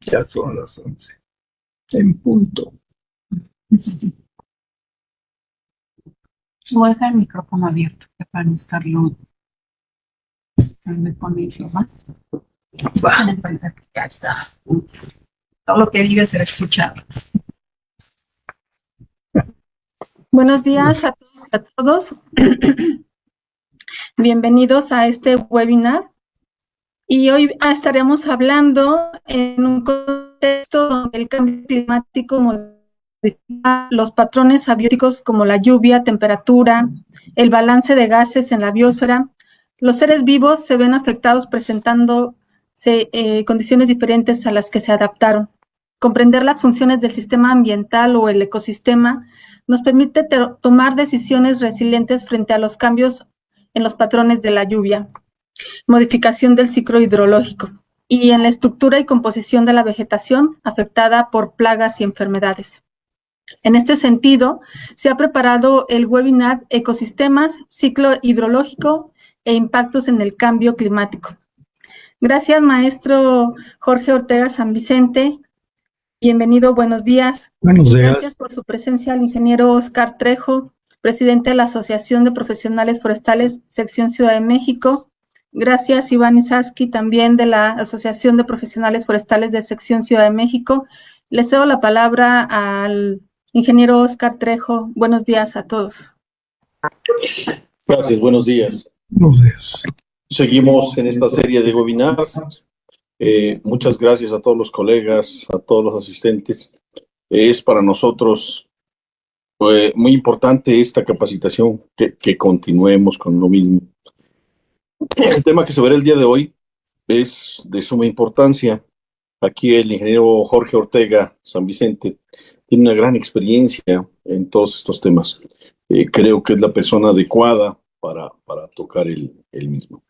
Ya son las 11, en punto. Voy a dejar el micrófono abierto para no estarlo. Me pone yo, ¿va? Ten en cuenta que ya está. Todo lo que diga será escuchado. Buenos días a todos y a todos. Bienvenidos a este webinar. Y hoy estaremos hablando en un contexto donde el cambio climático modifica los patrones abióticos como la lluvia, temperatura, el balance de gases en la biosfera. Los seres vivos se ven afectados presentándose condiciones diferentes a las que se adaptaron. Comprender las funciones del sistema ambiental o el ecosistema nos permite tomar decisiones resilientes frente a los cambios en los patrones de la lluvia, modificación del ciclo hidrológico y en la estructura y composición de la vegetación afectada por plagas y enfermedades. En este sentido, se ha preparado el webinar Ecosistemas, Ciclo Hidrológico e Impactos en el Cambio Climático. Gracias, maestro Jorge Ortega San Vicente. Bienvenido, buenos días. Buenos días. Gracias por su presencia al ingeniero Oscar Trejo, presidente de la Asociación de Profesionales Forestales, sección Ciudad de México. Gracias, Iván Isaski, también de la Asociación de Profesionales Forestales de sección Ciudad de México. Le cedo la palabra al ingeniero Oscar Trejo. Buenos días a todos. Gracias, buenos días. Buenos días. Seguimos en esta serie de webinars. Muchas gracias a todos los colegas, a todos los asistentes. Es para nosotros muy importante esta capacitación, que continuemos con lo mismo. El tema que se verá el día de hoy es de suma importancia. Aquí el ingeniero Jorge Ortega San Vicente tiene una gran experiencia en todos estos temas. Creo que es la persona adecuada para tocar el mismo.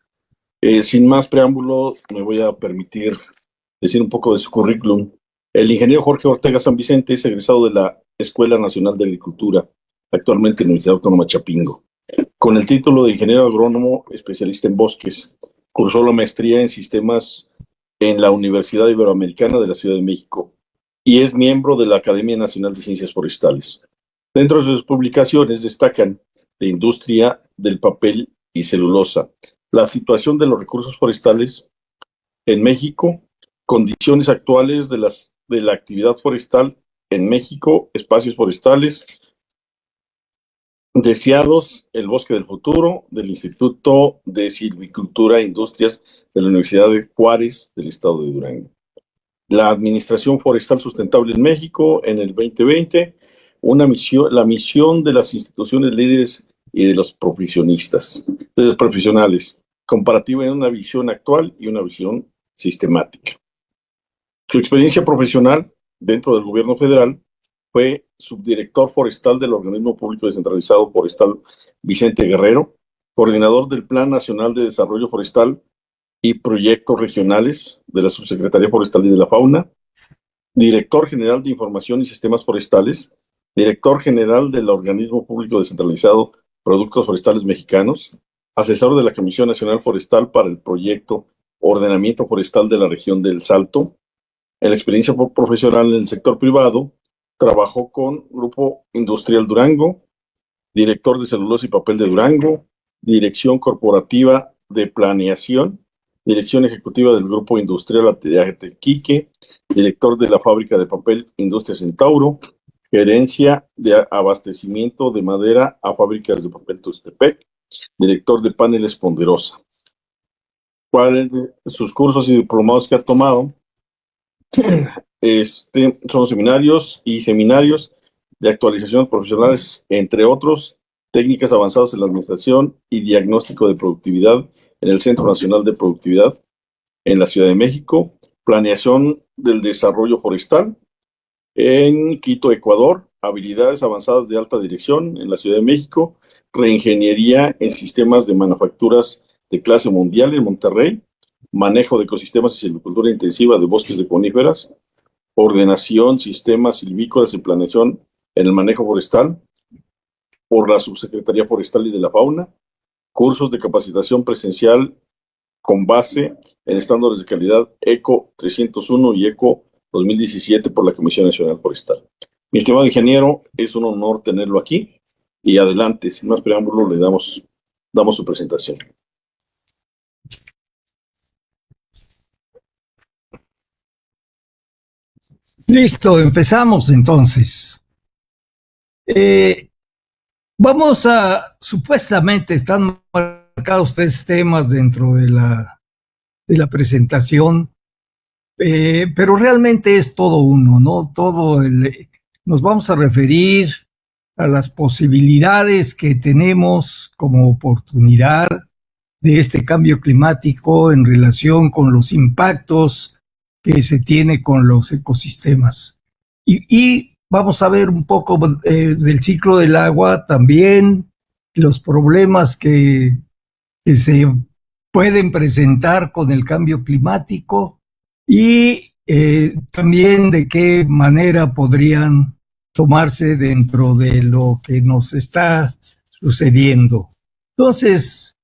Sin más preámbulo, me voy a permitir decir un poco de su currículum. El ingeniero Jorge Ortega San Vicente es egresado de la Escuela Nacional de Agricultura, actualmente en la Universidad Autónoma Chapingo, con el título de ingeniero agrónomo especialista en bosques. Cursó la maestría en sistemas en la Universidad Iberoamericana de la Ciudad de México y es miembro de la Academia Nacional de Ciencias Forestales. Dentro de sus publicaciones destacan la industria del papel y celulosa, la situación de los recursos forestales en México, condiciones actuales de la actividad forestal en México, espacios forestales deseados, el bosque del futuro, del Instituto de Silvicultura e Industrias de la Universidad de Juárez del Estado de Durango. La Administración Forestal Sustentable en México en el 2020, la misión de las instituciones líderes y de los profesionales, comparativa en una visión actual y una visión sistemática. Su experiencia profesional dentro del gobierno federal fue subdirector forestal del Organismo Público Descentralizado Forestal Vicente Guerrero, coordinador del Plan Nacional de Desarrollo Forestal y Proyectos Regionales de la Subsecretaría Forestal y de la Fauna, director general de Información y Sistemas Forestales, director general del Organismo Público Descentralizado Productos Forestales Mexicanos, asesor de la Comisión Nacional Forestal para el proyecto Ordenamiento Forestal de la región del Salto. En la experiencia profesional en el sector privado, trabajó con Grupo Industrial Durango, director de Celulosa y Papel de Durango, Dirección Corporativa de Planeación, Dirección Ejecutiva del Grupo Industrial Atequique, director de la Fábrica de Papel Industria Centauro, Gerencia de Abastecimiento de Madera a Fábricas de Papel Tuxtepec, director de Paneles Ponderosa. ¿Cuáles sus cursos y diplomados que ha tomado? Son seminarios de actualización profesionales, entre otros, técnicas avanzadas en la administración y diagnóstico de productividad en el Centro Nacional de Productividad en la Ciudad de México, planeación del desarrollo forestal en Quito, Ecuador, habilidades avanzadas de alta dirección en la Ciudad de México, reingeniería en sistemas de manufacturas de clase mundial en Monterrey, manejo de ecosistemas y silvicultura intensiva de bosques de coníferas, ordenación, sistemas silvícolas y planeación en el manejo forestal por la Subsecretaría Forestal y de la Fauna, cursos de capacitación presencial con base en estándares de calidad ECO 301 y ECO 2017 por la Comisión Nacional Forestal. Mi estimado ingeniero, es un honor tenerlo aquí y adelante, sin más preámbulo, le damos su presentación. Listo, empezamos entonces. Supuestamente están marcados 3 temas dentro de la presentación, pero realmente es todo uno, ¿no? Nos vamos a referir a las posibilidades que tenemos como oportunidad de este cambio climático en relación con los impactos que se tiene con los ecosistemas. Y vamos a ver un poco del ciclo del agua, también los problemas que se pueden presentar con el cambio climático y también de qué manera podrían tomarse dentro de lo que nos está sucediendo. Entonces,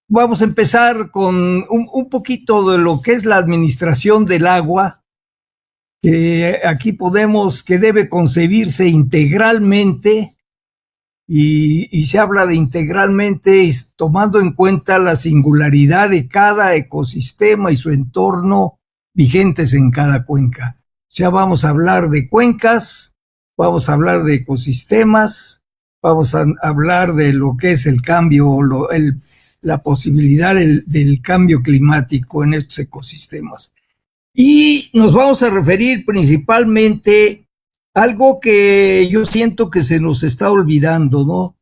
vamos a empezar con un poquito de lo que es la administración del agua. Aquí que debe concebirse integralmente, y se habla de integralmente tomando en cuenta la singularidad de cada ecosistema y su entorno vigentes en cada cuenca. O sea, vamos a hablar de cuencas, vamos a hablar de ecosistemas, vamos a hablar de lo que es el cambio, la posibilidad del cambio climático en estos ecosistemas. Y nos vamos a referir principalmente a algo que yo siento que se nos está olvidando, ¿no?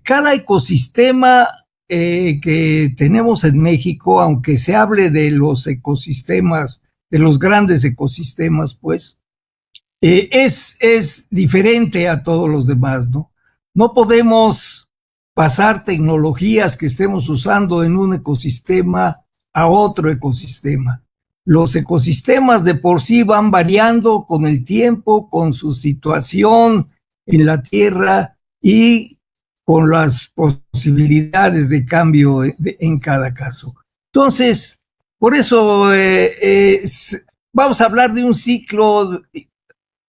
Cada ecosistema que tenemos en México, aunque se hable de los ecosistemas, de los grandes ecosistemas, pues, es diferente a todos los demás, ¿no? No podemos pasar tecnologías que estemos usando en un ecosistema a otro ecosistema. Los ecosistemas de por sí van variando con el tiempo, con su situación en la Tierra y con las posibilidades de cambio en cada caso. Entonces, por eso vamos a hablar de un ciclo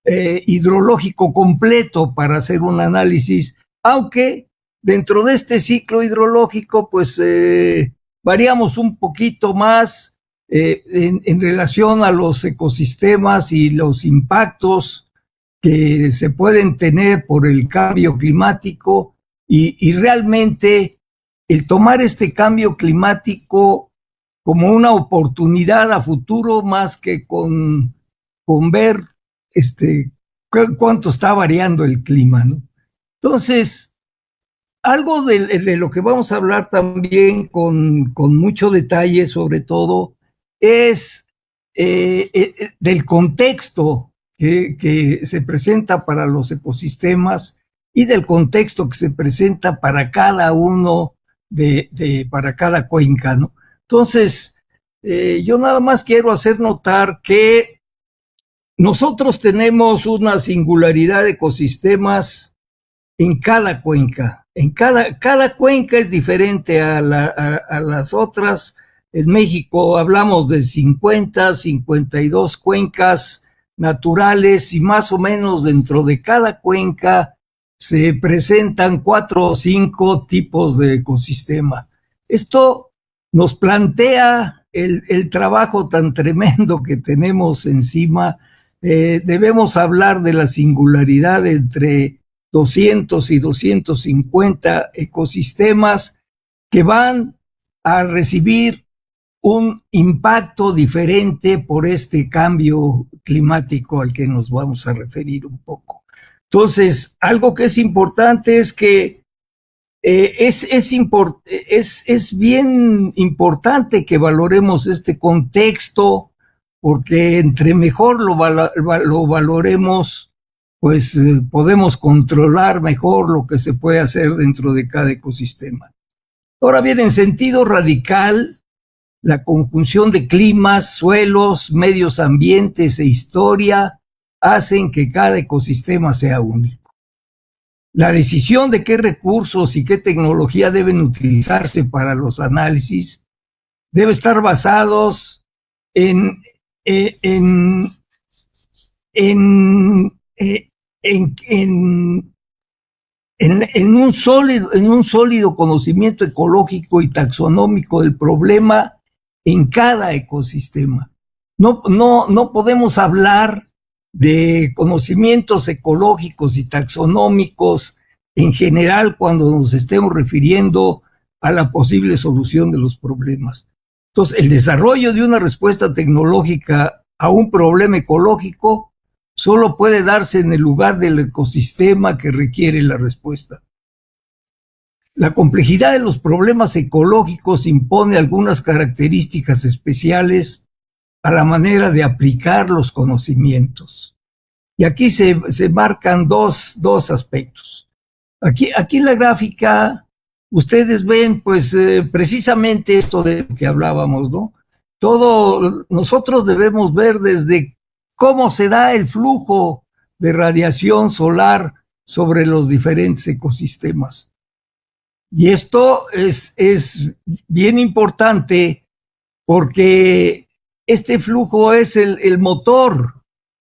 hidrológico completo para hacer un análisis, aunque dentro de este ciclo hidrológico, pues variamos un poquito más en relación a los ecosistemas y los impactos que se pueden tener por el cambio climático y realmente el tomar este cambio climático como una oportunidad a futuro más que con ver cuánto está variando el clima, ¿no? Entonces, algo de lo que vamos a hablar también con mucho detalle, sobre todo, es del contexto que se presenta para los ecosistemas y del contexto que se presenta para cada uno para cada cuenca, ¿no? Entonces, yo nada más quiero hacer notar que nosotros tenemos una singularidad de ecosistemas en cada cuenca. Cada cuenca es diferente a las otras. En México hablamos de 52 cuencas naturales y más o menos dentro de cada cuenca se presentan 4 o 5 tipos de ecosistema. Esto nos plantea el trabajo tan tremendo que tenemos encima. Debemos hablar de la singularidad entre 200 y 250 ecosistemas que van a recibir un impacto diferente por este cambio climático al que nos vamos a referir un poco. Entonces, algo que es importante es que es bien importante que valoremos este contexto, porque entre mejor lo valoremos, pues podemos controlar mejor lo que se puede hacer dentro de cada ecosistema. Ahora bien, en sentido radical, la conjunción de climas, suelos, medios ambientes e historia hacen que cada ecosistema sea único. La decisión de qué recursos y qué tecnología deben utilizarse para los análisis debe estar basados en, en, en, en un sólido conocimiento ecológico y taxonómico del problema en cada ecosistema. No podemos hablar de conocimientos ecológicos y taxonómicos en general cuando nos estemos refiriendo a la posible solución de los problemas. Entonces, el desarrollo de una respuesta tecnológica a un problema ecológico solo puede darse en el lugar del ecosistema que requiere la respuesta. La complejidad de los problemas ecológicos impone algunas características especiales a la manera de aplicar los conocimientos. Y aquí se marcan dos aspectos. Aquí en la gráfica ustedes ven pues precisamente esto de lo que hablábamos, ¿no? Nosotros debemos ver desde cómo se da el flujo de radiación solar sobre los diferentes ecosistemas. Y esto es bien importante porque este flujo es el motor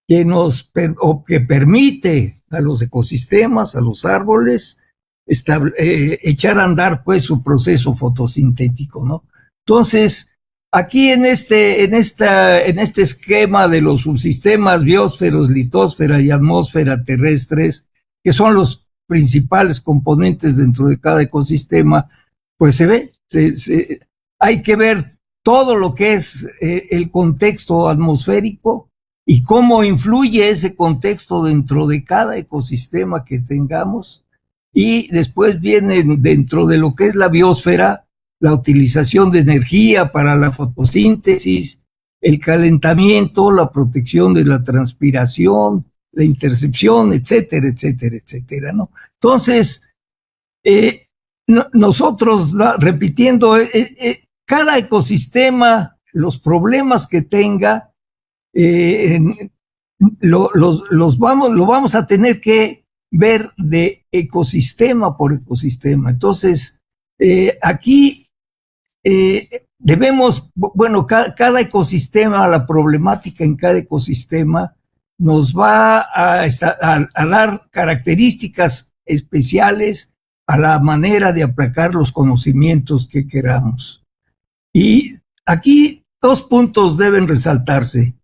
que permite a los ecosistemas, a los árboles, echar a andar pues su proceso fotosintético, ¿no? Entonces, aquí en este esquema de los subsistemas biosferos, litósfera y atmósfera terrestres, que son los principales componentes dentro de cada ecosistema, pues se ve, hay que ver todo lo que es el contexto atmosférico y cómo influye ese contexto dentro de cada ecosistema que tengamos. Y después viene dentro de lo que es la biosfera, la utilización de energía para la fotosíntesis, el calentamiento, la protección de la transpiración, la intercepción, etcétera, etcétera, etcétera, ¿no? Entonces, nosotros, repitiendo, cada ecosistema, los problemas que tenga, lo vamos a tener que ver de ecosistema por ecosistema. Entonces, aquí debemos, bueno, cada ecosistema, la problemática en cada ecosistema nos va a dar características especiales a la manera de aplicar los conocimientos que queramos. Y aquí dos puntos deben resaltarse.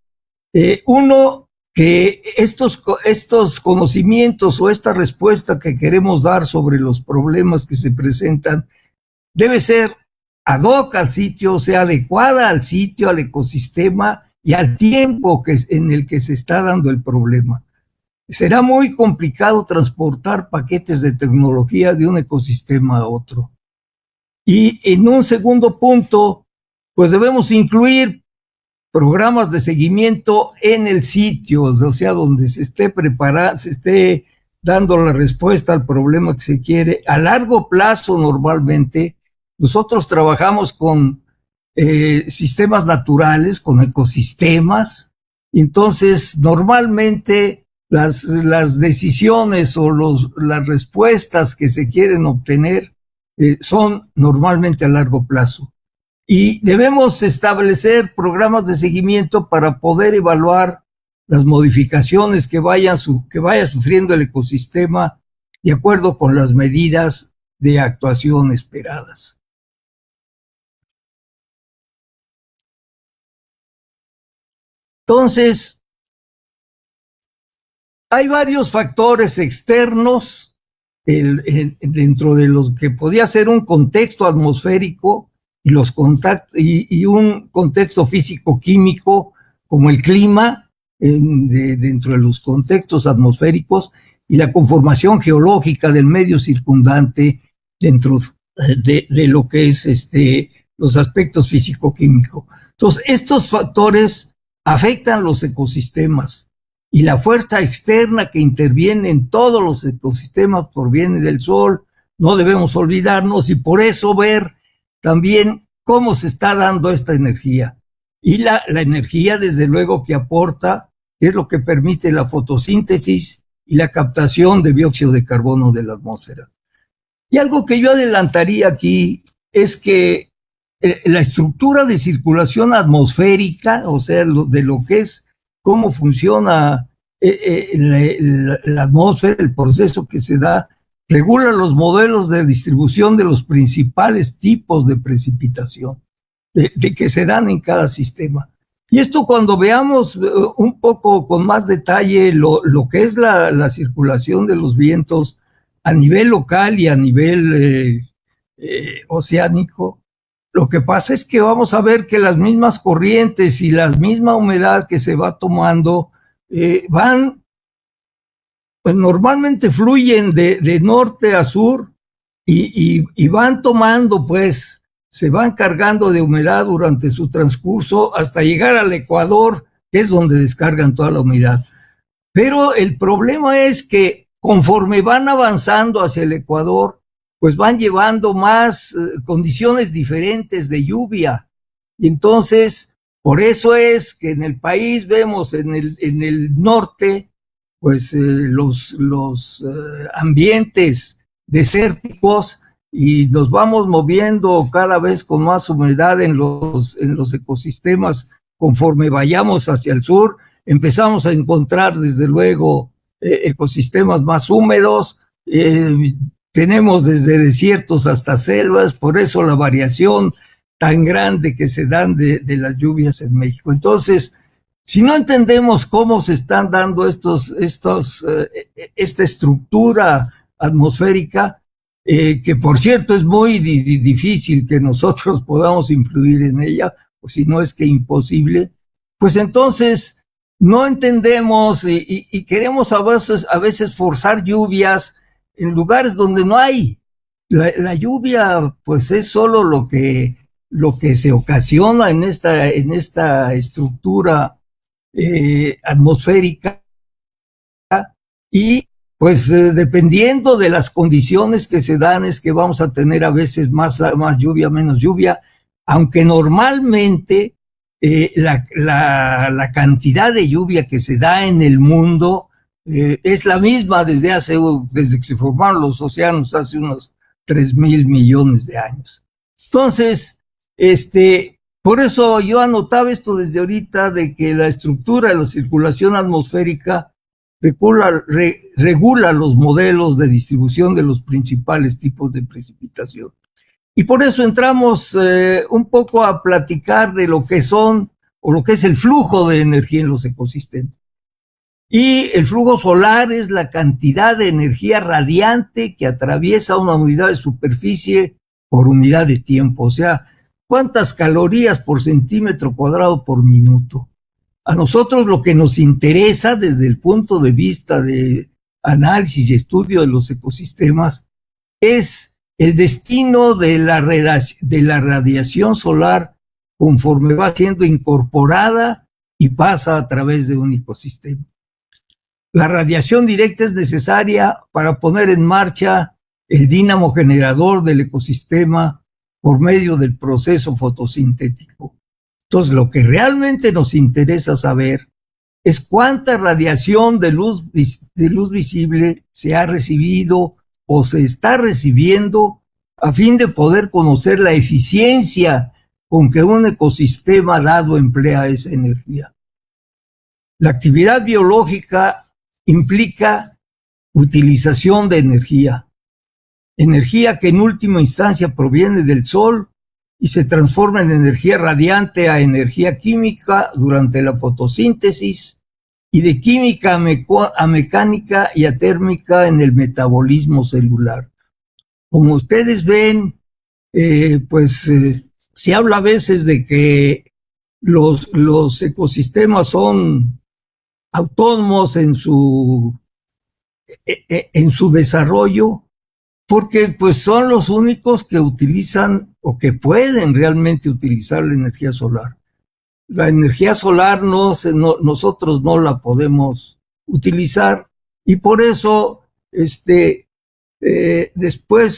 Uno, que estos conocimientos o esta respuesta que queremos dar sobre los problemas que se presentan debe ser ad hoc al sitio, o sea, adecuada al sitio, al ecosistema y al tiempo en el que se está dando el problema. Será muy complicado transportar paquetes de tecnología de un ecosistema a otro. Y en un segundo punto, pues debemos incluir programas de seguimiento en el sitio, o sea, donde se esté dando la respuesta al problema que se quiere. A largo plazo, normalmente, nosotros trabajamos con sistemas naturales, con ecosistemas. Entonces, normalmente las decisiones o las respuestas que se quieren obtener son normalmente a largo plazo. Y debemos establecer programas de seguimiento para poder evaluar las modificaciones que vaya sufriendo el ecosistema de acuerdo con las medidas de actuación esperadas. Entonces, hay varios factores externos dentro de los que podía ser un contexto atmosférico y un contexto físico-químico como el clima dentro de los contextos atmosféricos y la conformación geológica del medio circundante dentro de lo que es los aspectos físico-químicos. Entonces, estos factores afectan los ecosistemas y la fuerza externa que interviene en todos los ecosistemas proviene del sol. No debemos olvidarnos y por eso ver también cómo se está dando esta energía. Y la energía, desde luego, que aporta, es lo que permite la fotosíntesis y la captación de dióxido de carbono de la atmósfera. Y algo que yo adelantaría aquí es que la estructura de circulación atmosférica, o sea, de lo que es, cómo funciona la atmósfera, el proceso que se da, regula los modelos de distribución de los principales tipos de precipitación de que se dan en cada sistema. Y esto, cuando veamos un poco con más detalle lo que es la circulación de los vientos a nivel local y a nivel oceánico, lo que pasa es que vamos a ver que las mismas corrientes y la misma humedad que se va tomando pues normalmente fluyen de norte a sur y van tomando, pues, se van cargando de humedad durante su transcurso hasta llegar al Ecuador, que es donde descargan toda la humedad. Pero el problema es que conforme van avanzando hacia el Ecuador, pues van llevando más condiciones diferentes de lluvia. Y entonces, por eso es que en el país vemos en el norte, pues los ambientes desérticos, y nos vamos moviendo cada vez con más humedad en los ecosistemas. Conforme vayamos hacia el sur, empezamos a encontrar desde luego ecosistemas más húmedos, tenemos desde desiertos hasta selvas, por eso la variación tan grande que se dan de las lluvias en México. Entonces, si no entendemos cómo se están dando esta estructura atmosférica, que por cierto es muy difícil que nosotros podamos influir en ella, o si no es que imposible, pues entonces no entendemos y queremos a veces forzar lluvias en lugares donde no hay. La lluvia pues es solo lo que se ocasiona en esta estructura atmosférica, y pues dependiendo de las condiciones que se dan es que vamos a tener a veces más lluvia, menos lluvia, aunque normalmente la cantidad de lluvia que se da en el mundo es la misma desde que se formaron los océanos hace unos 3,000 millones de años. Entonces, por eso yo anotaba esto desde ahorita, de que la estructura de la circulación atmosférica regula los modelos de distribución de los principales tipos de precipitación. Y por eso entramos un poco a platicar de lo que son, o lo que es el flujo de energía en los ecosistemas. Y el flujo solar es la cantidad de energía radiante que atraviesa una unidad de superficie por unidad de tiempo, o sea, cuántas calorías por centímetro cuadrado por minuto. A nosotros lo que nos interesa desde el punto de vista de análisis y estudio de los ecosistemas es el destino de la radiación solar conforme va siendo incorporada y pasa a través de un ecosistema. La radiación directa es necesaria para poner en marcha el dínamo generador del ecosistema por medio del proceso fotosintético. Entonces, lo que realmente nos interesa saber es cuánta radiación de luz visible se ha recibido o se está recibiendo, a fin de poder conocer la eficiencia con que un ecosistema dado emplea esa energía. La actividad biológica implica utilización de energía que en última instancia proviene del sol y se transforma en energía radiante a energía química durante la fotosíntesis, y de química a mecánica y a térmica en el metabolismo celular. Como ustedes ven, se habla a veces de que los ecosistemas son autónomos en su desarrollo, porque pues son los únicos que utilizan o que pueden realmente utilizar la energía solar. La energía solar nosotros no la podemos utilizar, y por eso después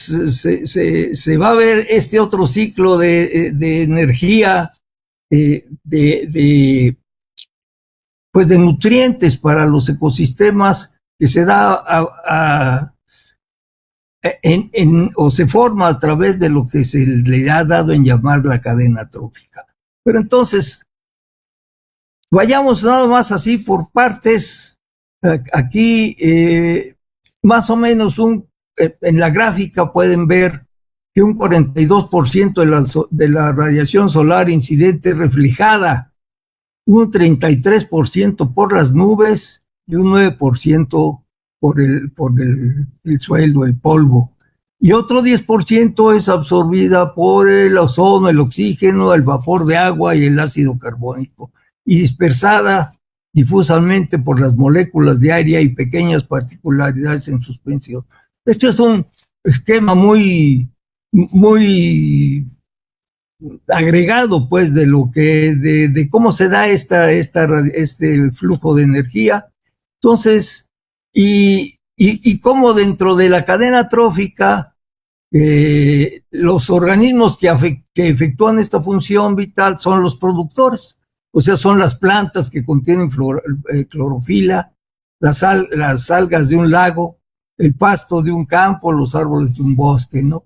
se va a ver este otro ciclo de energía, de nutrientes para los ecosistemas, que se da o se forma a través de lo que se le ha dado en llamar la cadena trófica. Pero entonces, vayamos nada más así por partes. Aquí, más o menos, en la gráfica pueden ver que un 42% de la radiación solar incidente reflejada, un 33% por las nubes y un 9% por el suelo, el polvo. Y otro 10% es absorbida por el ozono, el oxígeno, el vapor de agua y el ácido carbónico, y dispersada difusamente por las moléculas de aire y pequeñas particularidades en suspensión. Esto es un esquema muy agregado, pues, de cómo se da este flujo de energía. Entonces, y cómo dentro de la cadena trófica, los organismos que efectúan esta función vital son los productores, o sea, son las plantas que contienen clorofila, las algas de un lago, el pasto de un campo, los árboles de un bosque, ¿no?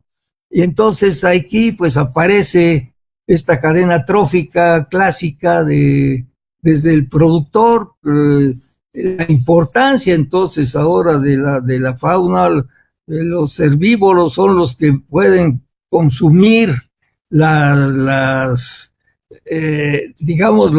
Y entonces aquí pues aparece esta cadena trófica clásica desde el productor, la importancia entonces ahora de la fauna. Los herbívoros son los que pueden consumir digamos,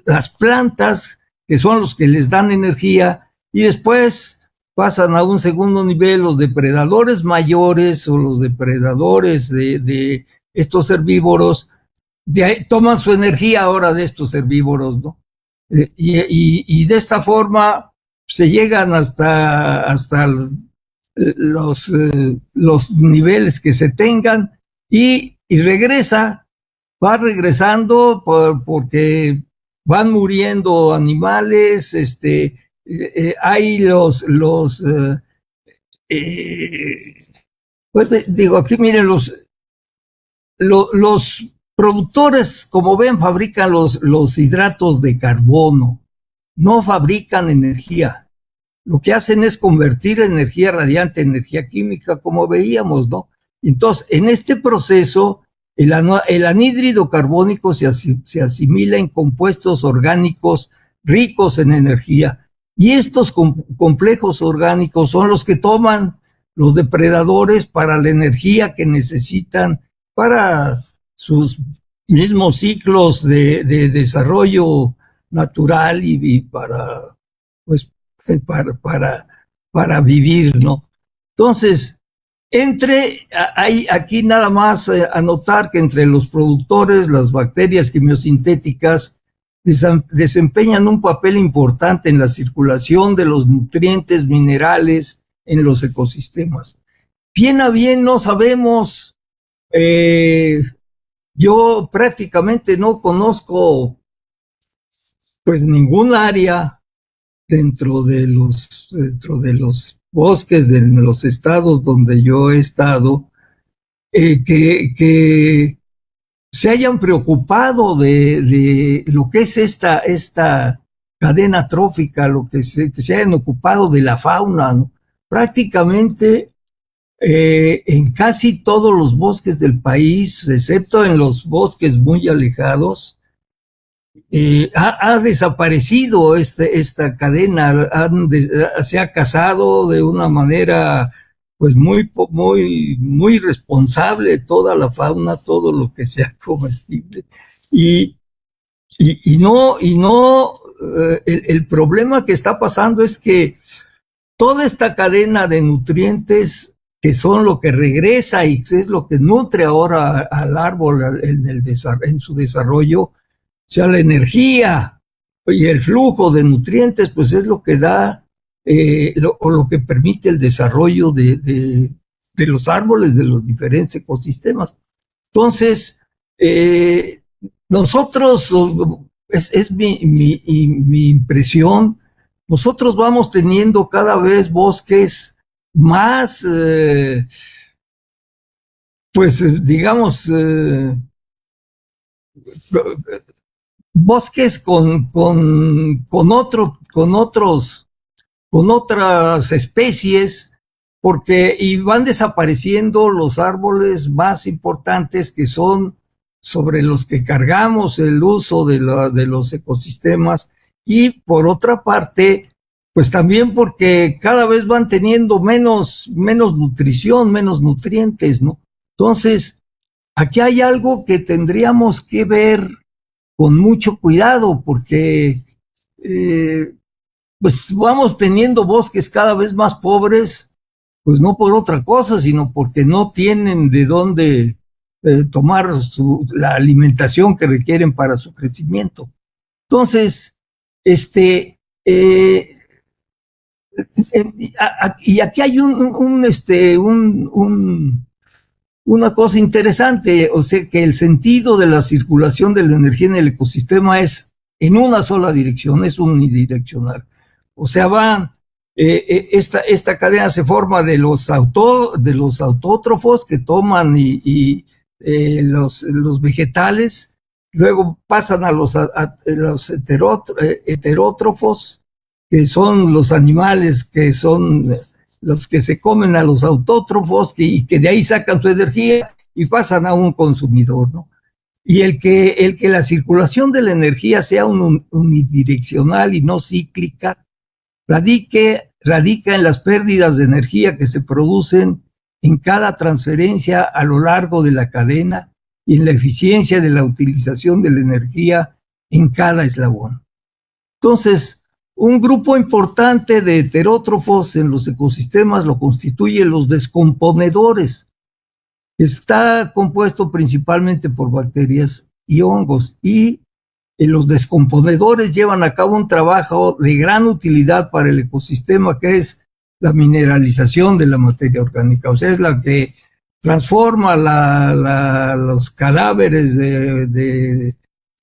las plantas, que son los que les dan energía, y después pasan a un segundo nivel los depredadores mayores o los depredadores de estos herbívoros, toman su energía ahora de estos herbívoros, ¿no? Y de esta forma se llegan hasta los niveles que se tengan, y va regresando porque van muriendo animales, hay pues digo, aquí miren, los productores, como ven, fabrican los hidratos de carbono, no fabrican energía. Lo que hacen es convertir energía radiante en energía química, como veíamos, ¿no? Entonces, en este proceso, el anhídrido carbónico se asimila en compuestos orgánicos ricos en energía, y estos complejos orgánicos son los que toman los depredadores para la energía que necesitan para sus mismos ciclos de desarrollo natural y pues, para vivir, ¿no? Entonces, hay aquí nada más anotar que entre los productores, las bacterias quimiosintéticas desempeñan un papel importante en la circulación de los nutrientes minerales en los ecosistemas. Bien a bien no sabemos, yo prácticamente no conozco pues ningún área dentro de los bosques de los estados donde yo he estado, que se hayan preocupado de lo que es esta cadena trófica, que se hayan ocupado de la fauna, ¿no? Prácticamente en casi todos los bosques del país, excepto en los bosques muy alejados, ha desaparecido esta cadena, se ha cazado de una manera pues muy responsable toda la fauna, todo lo que sea comestible, y no, el problema que está pasando es que toda esta cadena de nutrientes, que son lo que regresa y es lo que nutre ahora al árbol en su desarrollo, o sea, la energía y el flujo de nutrientes, pues es lo que da lo que permite el desarrollo de los árboles, de los diferentes ecosistemas. Entonces, nosotros, es mi impresión, nosotros vamos teniendo cada vez bosques más, pues digamos, bosques con otras especies porque y van desapareciendo los árboles más importantes que son sobre los que cargamos el uso de los ecosistemas, y por otra parte, pues también porque cada vez van teniendo menos nutrición, menos nutrientes, ¿no? Entonces, aquí hay algo que tendríamos que ver con mucho cuidado, porque pues vamos teniendo bosques cada vez más pobres, pues no por otra cosa, sino porque no tienen de dónde tomar la alimentación que requieren para su crecimiento. Entonces, y aquí hay una cosa interesante, o sea, que el sentido de la circulación de la energía en el ecosistema es en una sola dirección, es unidireccional. O sea, esta cadena se forma de los autótrofos que toman los vegetales, luego pasan a los heterótrofos, que son los animales que son los que se comen a los autótrofos y que de ahí sacan su energía y pasan a un consumidor, ¿no? Y el que la circulación de la energía sea unidireccional y no cíclica, radica en las pérdidas de energía que se producen en cada transferencia a lo largo de la cadena y en la eficiencia de la utilización de la energía en cada eslabón. Entonces, un grupo importante de heterótrofos en los ecosistemas lo constituyen los descomponedores. Está compuesto principalmente por bacterias y hongos, y los descomponedores llevan a cabo un trabajo de gran utilidad para el ecosistema, que es la mineralización de la materia orgánica. O sea, es la que transforma los cadáveres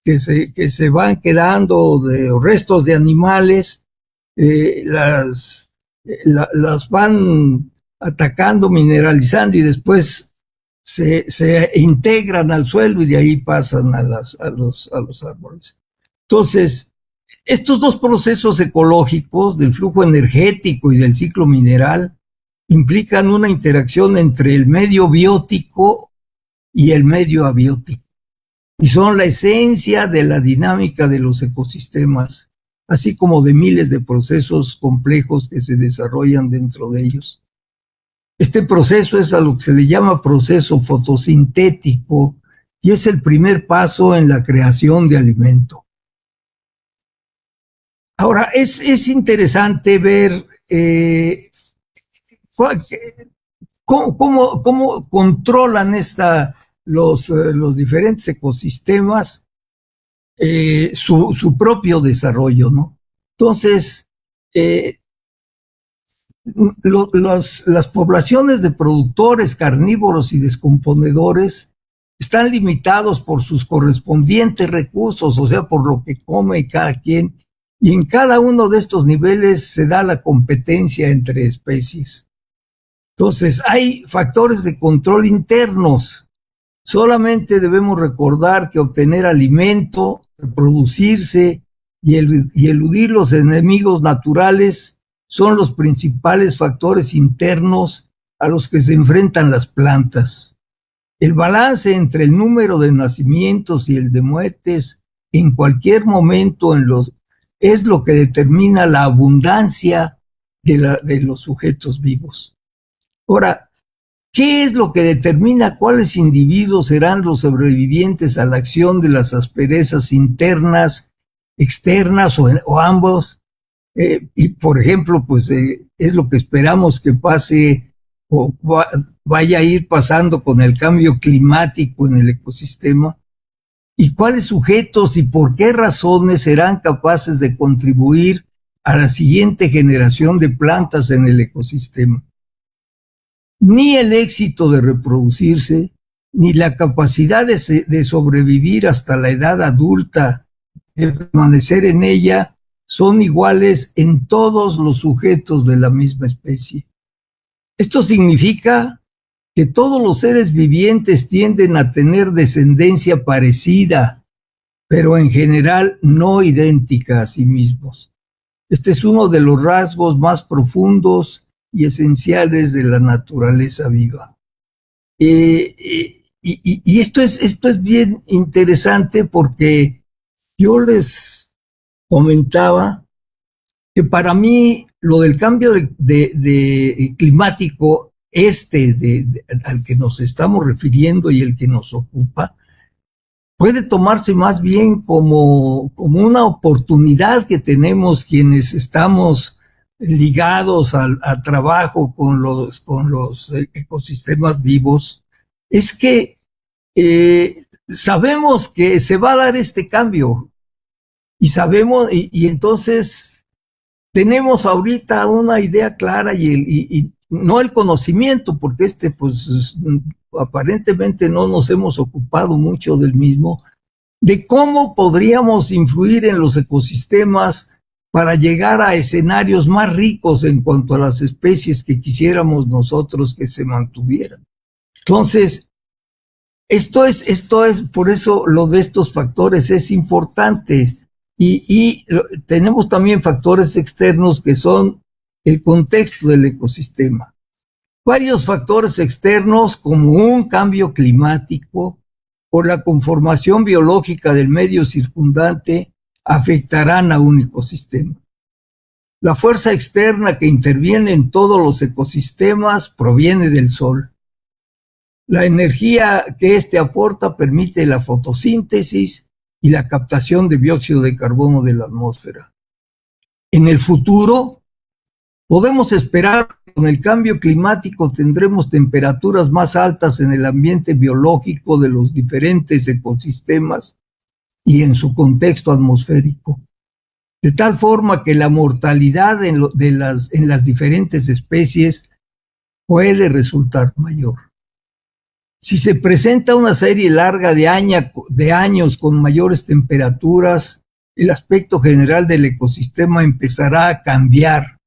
que se van quedando, de restos de animales, las van atacando, mineralizando, y después se integran al suelo y de ahí pasan a los árboles. Entonces, estos dos procesos ecológicos del flujo energético y del ciclo mineral implican una interacción entre el medio biótico y el medio abiótico, y son la esencia de la dinámica de los ecosistemas, así como de miles de procesos complejos que se desarrollan dentro de ellos. Este proceso es a lo que se le llama proceso fotosintético y es el primer paso en la creación de alimento. Ahora, es interesante ver cómo controlan los diferentes ecosistemas su propio desarrollo, ¿no? Entonces, las poblaciones de productores, carnívoros y descomponedores están limitados por sus correspondientes recursos, o sea, por lo que come cada quien, y en cada uno de estos niveles se da la competencia entre especies. Entonces, hay factores de control internos. Solamente debemos recordar que obtener alimento, reproducirse y eludir los enemigos naturales son los principales factores internos a los que se enfrentan las plantas. El balance entre el número de nacimientos y el de muertes en cualquier momento es lo que determina la abundancia de los sujetos vivos. Ahora, ¿qué es lo que determina cuáles individuos serán los sobrevivientes a la acción de las asperezas internas, externas o ambos? Y por ejemplo, pues es lo que esperamos que pase o vaya a ir pasando con el cambio climático en el ecosistema. ¿Y cuáles sujetos y por qué razones serán capaces de contribuir a la siguiente generación de plantas en el ecosistema? Ni el éxito de reproducirse, ni la capacidad de sobrevivir hasta la edad adulta, de permanecer en ella, son iguales en todos los sujetos de la misma especie. Esto significa que todos los seres vivientes tienden a tener descendencia parecida, pero en general no idéntica a sí mismos. Este es uno de los rasgos más profundos y esenciales de la naturaleza viva. Y esto es bien interesante porque yo les comentaba que para mí lo del cambio de climático al que nos estamos refiriendo y el que nos ocupa, puede tomarse más bien como una oportunidad que tenemos quienes estamos ligados al trabajo con los ecosistemas vivos. Es que sabemos que se va a dar este cambio y sabemos, y entonces tenemos ahorita una idea clara y no el conocimiento, porque pues aparentemente no nos hemos ocupado mucho del mismo, de cómo podríamos influir en los ecosistemas para llegar a escenarios más ricos en cuanto a las especies que quisiéramos nosotros que se mantuvieran. Entonces, esto es, por eso lo de estos factores es importante. Y tenemos también factores externos que son el contexto del ecosistema. Varios factores externos como un cambio climático o la conformación biológica del medio circundante afectarán a un ecosistema. La fuerza externa que interviene en todos los ecosistemas proviene del Sol. La energía que éste aporta permite la fotosíntesis y la captación de dióxido de carbono de la atmósfera. En el futuro, podemos esperar que con el cambio climático tendremos temperaturas más altas en el ambiente biológico de los diferentes ecosistemas y en su contexto atmosférico, de tal forma que la mortalidad en las diferentes especies puede resultar mayor. Si se presenta una serie larga de años con mayores temperaturas, el aspecto general del ecosistema empezará a cambiar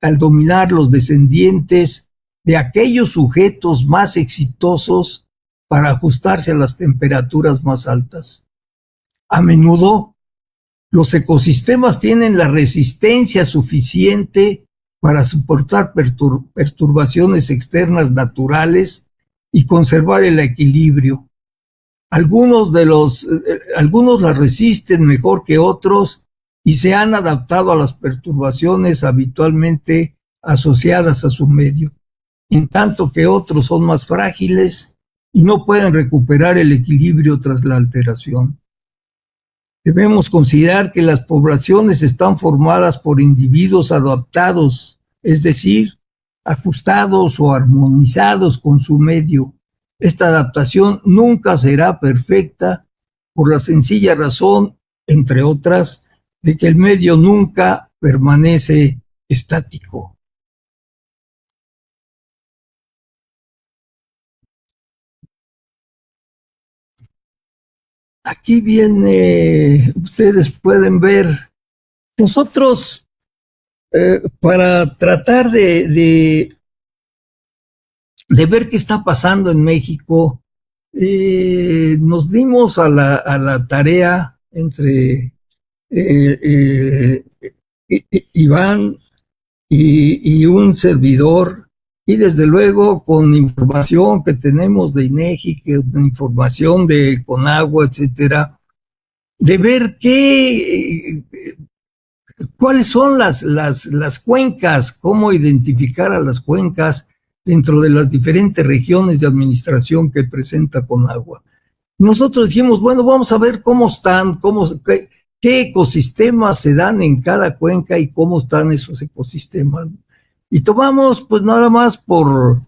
al dominar los descendientes de aquellos sujetos más exitosos para ajustarse a las temperaturas más altas. A menudo, los ecosistemas tienen la resistencia suficiente para soportar perturbaciones externas naturales y conservar el equilibrio. Algunos las resisten mejor que otros y se han adaptado a las perturbaciones habitualmente asociadas a su medio, en tanto que otros son más frágiles y no pueden recuperar el equilibrio tras la alteración. Debemos considerar que las poblaciones están formadas por individuos adaptados, es decir, ajustados o armonizados con su medio. Esta adaptación nunca será perfecta por la sencilla razón, entre otras, de que el medio nunca permanece estático. Aquí viene, ustedes pueden ver, nosotros para tratar de ver qué está pasando en México, nos dimos a la tarea entre Iván y un servidor, y desde luego con información que tenemos de INEGI, información de Conagua, etcétera, de ver cuáles son las cuencas, cómo identificar a las cuencas dentro de las diferentes regiones de administración que presenta Conagua. Nosotros dijimos, bueno, vamos a ver cómo están, qué ecosistemas se dan en cada cuenca y cómo están esos ecosistemas. Y tomamos, pues nada más por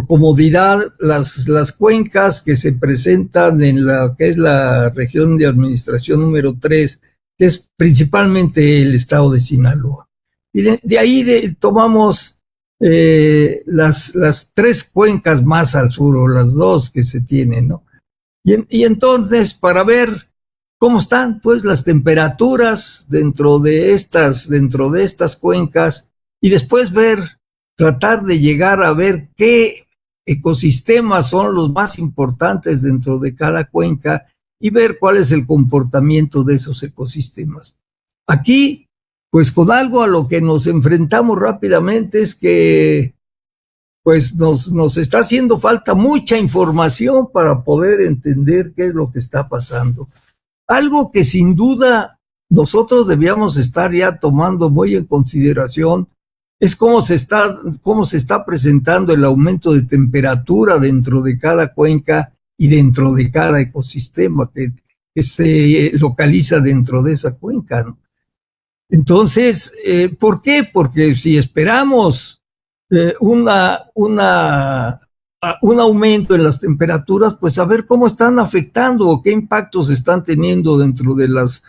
comodidad, las cuencas que se presentan en la que es la región de administración número 3, que es principalmente el estado de Sinaloa. Y de ahí tomamos las 3 cuencas más al sur, o las 2 que se tienen, ¿no? Y entonces, para ver cómo están, pues, las temperaturas dentro de estas cuencas, y después tratar de llegar a ver qué ecosistemas son los más importantes dentro de cada cuenca y ver cuál es el comportamiento de esos ecosistemas. Aquí pues con algo a lo que nos enfrentamos rápidamente es que pues nos está haciendo falta mucha información para poder entender qué es lo que está pasando. Algo que sin duda nosotros debíamos estar ya tomando muy en consideración es cómo se está presentando el aumento de temperatura dentro de cada cuenca y dentro de cada ecosistema que se localiza dentro de esa cuenca, ¿no? Entonces, ¿por qué? Porque si esperamos un aumento en las temperaturas, pues a ver cómo están afectando o qué impactos están teniendo dentro de las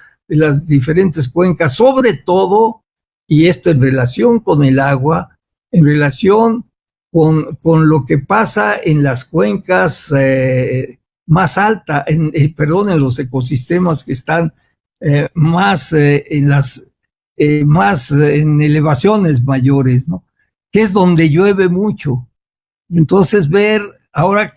diferentes cuencas, sobre todo, y esto en relación con el agua, en relación con lo que pasa en las cuencas más altas, en los ecosistemas que están más en elevaciones mayores, ¿no? Que es donde llueve mucho. Entonces ver ahora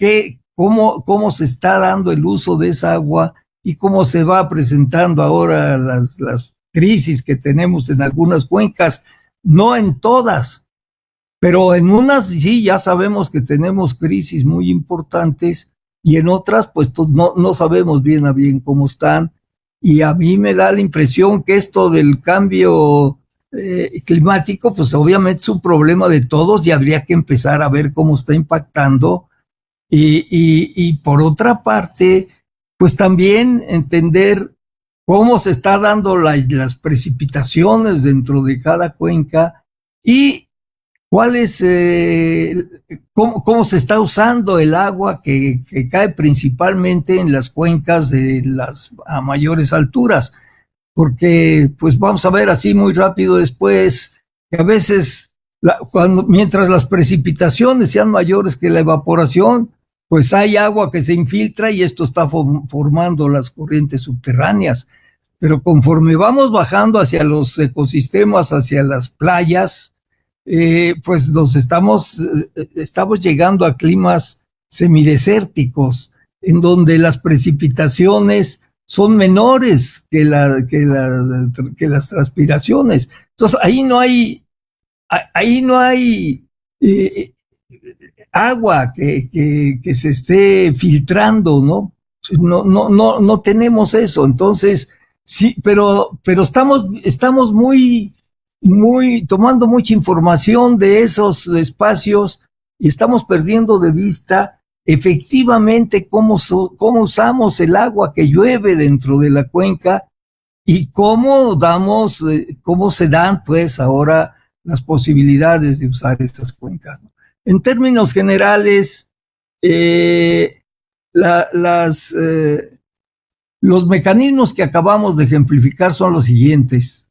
cómo se está dando el uso de esa agua y cómo se va presentando ahora las crisis que tenemos en algunas cuencas, no en todas, pero en unas sí ya sabemos que tenemos crisis muy importantes y en otras pues no sabemos bien a bien cómo están. Y a mí me da la impresión que esto del cambio climático, pues obviamente es un problema de todos y habría que empezar a ver cómo está impactando. Y por otra parte, pues también entender cómo se está dando las precipitaciones dentro de cada cuenca y cómo se está usando el agua que cae principalmente en las cuencas a mayores alturas. Porque, pues vamos a ver así muy rápido después, que a veces, mientras las precipitaciones sean mayores que la evaporación, pues hay agua que se infiltra y esto está formando las corrientes subterráneas. Pero conforme vamos bajando hacia los ecosistemas, hacia las playas, pues estamos llegando a climas semidesérticos, en donde las precipitaciones son menores que las transpiraciones. Entonces ahí no hay agua que se esté filtrando, ¿no? No tenemos eso. Entonces, sí, pero estamos muy tomando mucha información de esos espacios y estamos perdiendo de vista efectivamente cómo usamos el agua que llueve dentro de la cuenca y cómo se dan pues ahora las posibilidades de usar esas cuencas, ¿no? En términos generales, los mecanismos que acabamos de ejemplificar son los siguientes.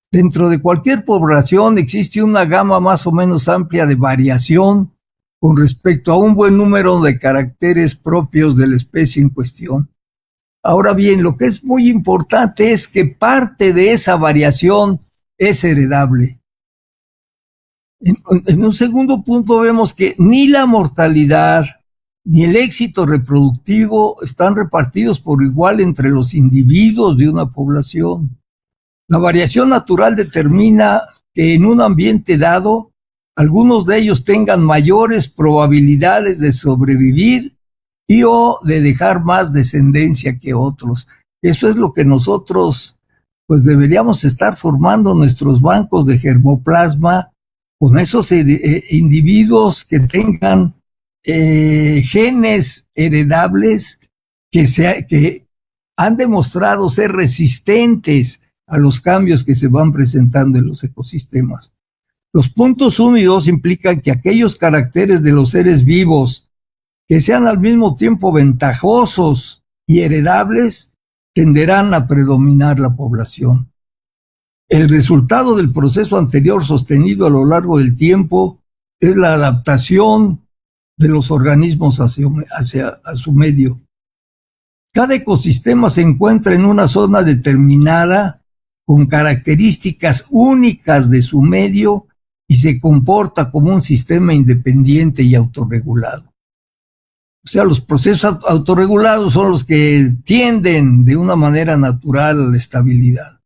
Dentro de cualquier población existe una gama más o menos amplia de variación con respecto a un buen número de caracteres propios de la especie en cuestión. Ahora bien, lo que es muy importante es que parte de esa variación es heredable. En un segundo punto vemos que ni la mortalidad ni el éxito reproductivo están repartidos por igual entre los individuos de una población. La variación natural determina que en un ambiente dado, algunos de ellos tengan mayores probabilidades de sobrevivir y o de dejar más descendencia que otros. Eso es lo que nosotros pues deberíamos estar formando nuestros bancos de germoplasma con esos individuos que tengan genes heredables que han demostrado ser resistentes a los cambios que se van presentando en los ecosistemas. Los puntos 1 y 2 implican que aquellos caracteres de los seres vivos que sean al mismo tiempo ventajosos y heredables tenderán a predominar la población. El resultado del proceso anterior sostenido a lo largo del tiempo es la adaptación de los organismos hacia su medio. Cada ecosistema se encuentra en una zona determinada con características únicas de su medio y se comporta como un sistema independiente y autorregulado. O sea, los procesos autorregulados son los que tienden de una manera natural a la estabilidad.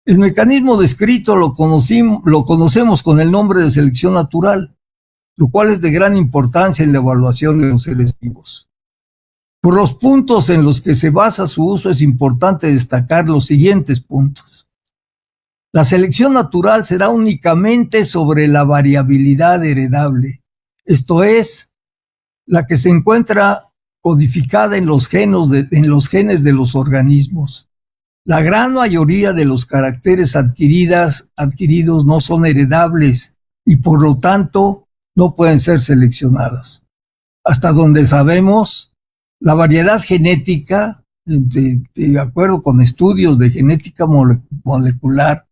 El mecanismo descrito lo conocemos con el nombre de selección natural, lo cual es de gran importancia en la evaluación de los seres vivos. Por los puntos en los que se basa su uso es importante destacar los siguientes puntos. La selección natural será únicamente sobre la variabilidad heredable, esto es, la que se encuentra codificada en los genes de los organismos. La gran mayoría de los caracteres adquiridos no son heredables y por lo tanto no pueden ser seleccionadas. Hasta donde sabemos, la variedad genética, de acuerdo con estudios de genética molecular,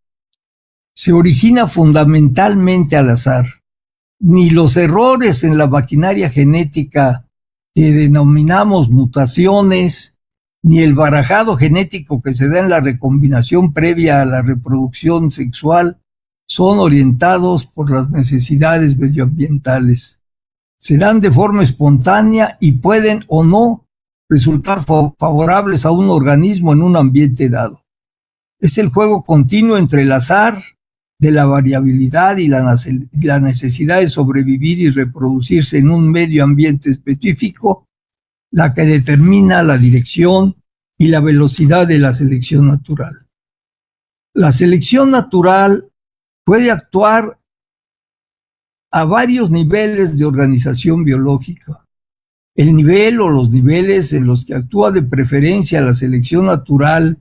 se origina fundamentalmente al azar. Ni los errores en la maquinaria genética que denominamos mutaciones, ni el barajado genético que se da en la recombinación previa a la reproducción sexual son orientados por las necesidades medioambientales. Se dan de forma espontánea y pueden o no resultar favorables a un organismo en un ambiente dado. Es el juego continuo entre el azar de la variabilidad y la necesidad de sobrevivir y reproducirse en un medio ambiente específico la que determina la dirección y la velocidad de la selección natural. La selección natural puede actuar a varios niveles de organización biológica. El nivel o los niveles en los que actúa de preferencia la selección natural,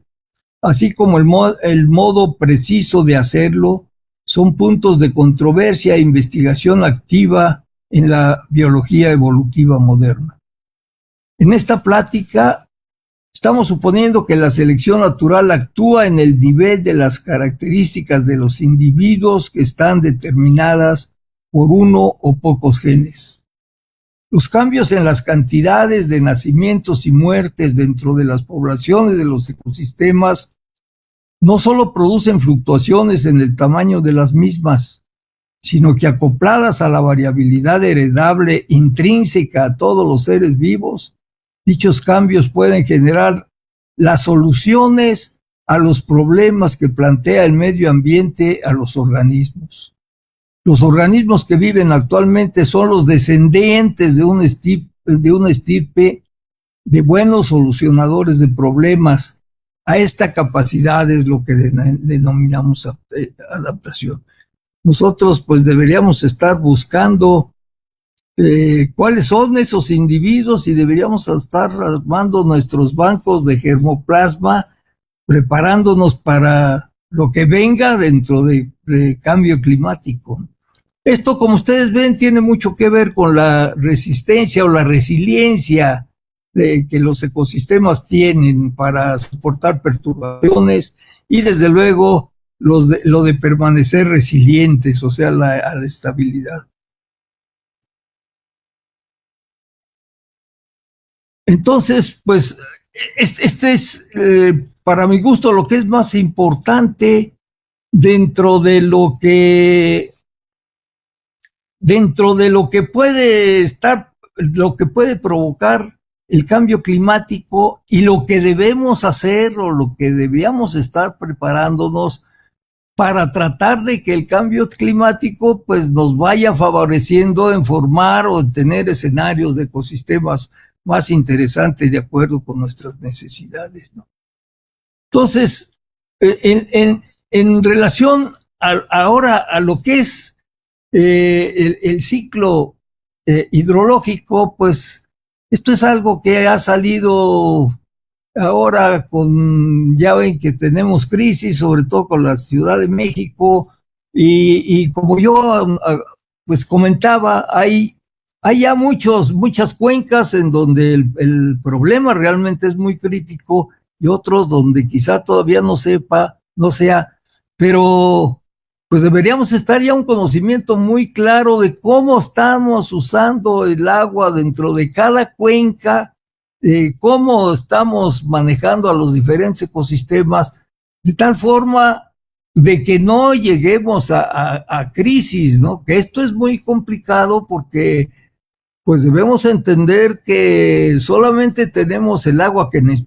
así como el modo preciso de hacerlo, son puntos de controversia e investigación activa en la biología evolutiva moderna. En esta plática estamos suponiendo que la selección natural actúa en el nivel de las características de los individuos que están determinadas por uno o pocos genes. Los cambios en las cantidades de nacimientos y muertes dentro de las poblaciones de los ecosistemas no solo producen fluctuaciones en el tamaño de las mismas, sino que acopladas a la variabilidad heredable intrínseca a todos los seres vivos, dichos cambios pueden generar las soluciones a los problemas que plantea el medio ambiente a los organismos. Los organismos que viven actualmente son los descendientes de una estirpe de buenos solucionadores de problemas. A esta capacidad es lo que denominamos adaptación. Nosotros pues deberíamos estar buscando cuáles son esos individuos y deberíamos estar armando nuestros bancos de germoplasma, preparándonos para lo que venga dentro de cambio climático. Esto, como ustedes ven, tiene mucho que ver con la resistencia o la resiliencia que los ecosistemas tienen para soportar perturbaciones y desde luego lo de permanecer resilientes, o sea, a la estabilidad. Entonces, pues, este es, para mi gusto, lo que es más importante dentro de lo que puede estar, lo que puede provocar el cambio climático y lo que debemos hacer o lo que debíamos estar preparándonos para tratar de que el cambio climático pues nos vaya favoreciendo en formar o en tener escenarios de ecosistemas más interesantes de acuerdo con nuestras necesidades, ¿no? Entonces, en relación ahora a lo que es el ciclo hidrológico, pues esto es algo que ha salido ahora ya ven que tenemos crisis, sobre todo con la Ciudad de México, y como yo pues comentaba, hay ya muchas cuencas en donde el problema realmente es muy crítico y otros donde quizá todavía no sea, pero pues deberíamos estar ya un conocimiento muy claro de cómo estamos usando el agua dentro de cada cuenca, cómo estamos manejando a los diferentes ecosistemas, de tal forma de que no lleguemos a crisis, ¿no? Que esto es muy complicado porque pues debemos entender que solamente tenemos el agua que nos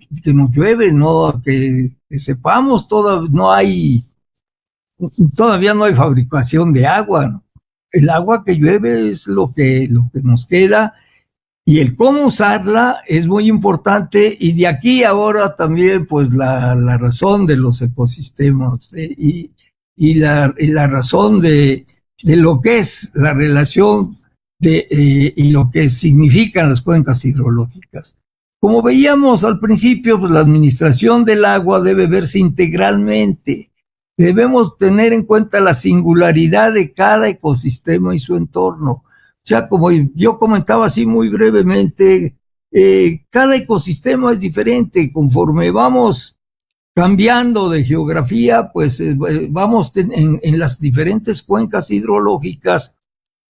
llueve, ¿no? Que sepamos, no hay todavía no hay fabricación de agua, ¿no? El agua que llueve es lo que nos queda, y el cómo usarla es muy importante, y de aquí ahora también pues la razón de los ecosistemas, y la razón de lo que es la relación y lo que significan las cuencas hidrológicas. Como veíamos al principio, pues la administración del agua debe verse integralmente. Debemos tener en cuenta la singularidad de cada ecosistema y su entorno. O sea, como yo comentaba así muy brevemente, cada ecosistema es diferente. Conforme vamos cambiando de geografía, pues vamos en las diferentes cuencas hidrológicas,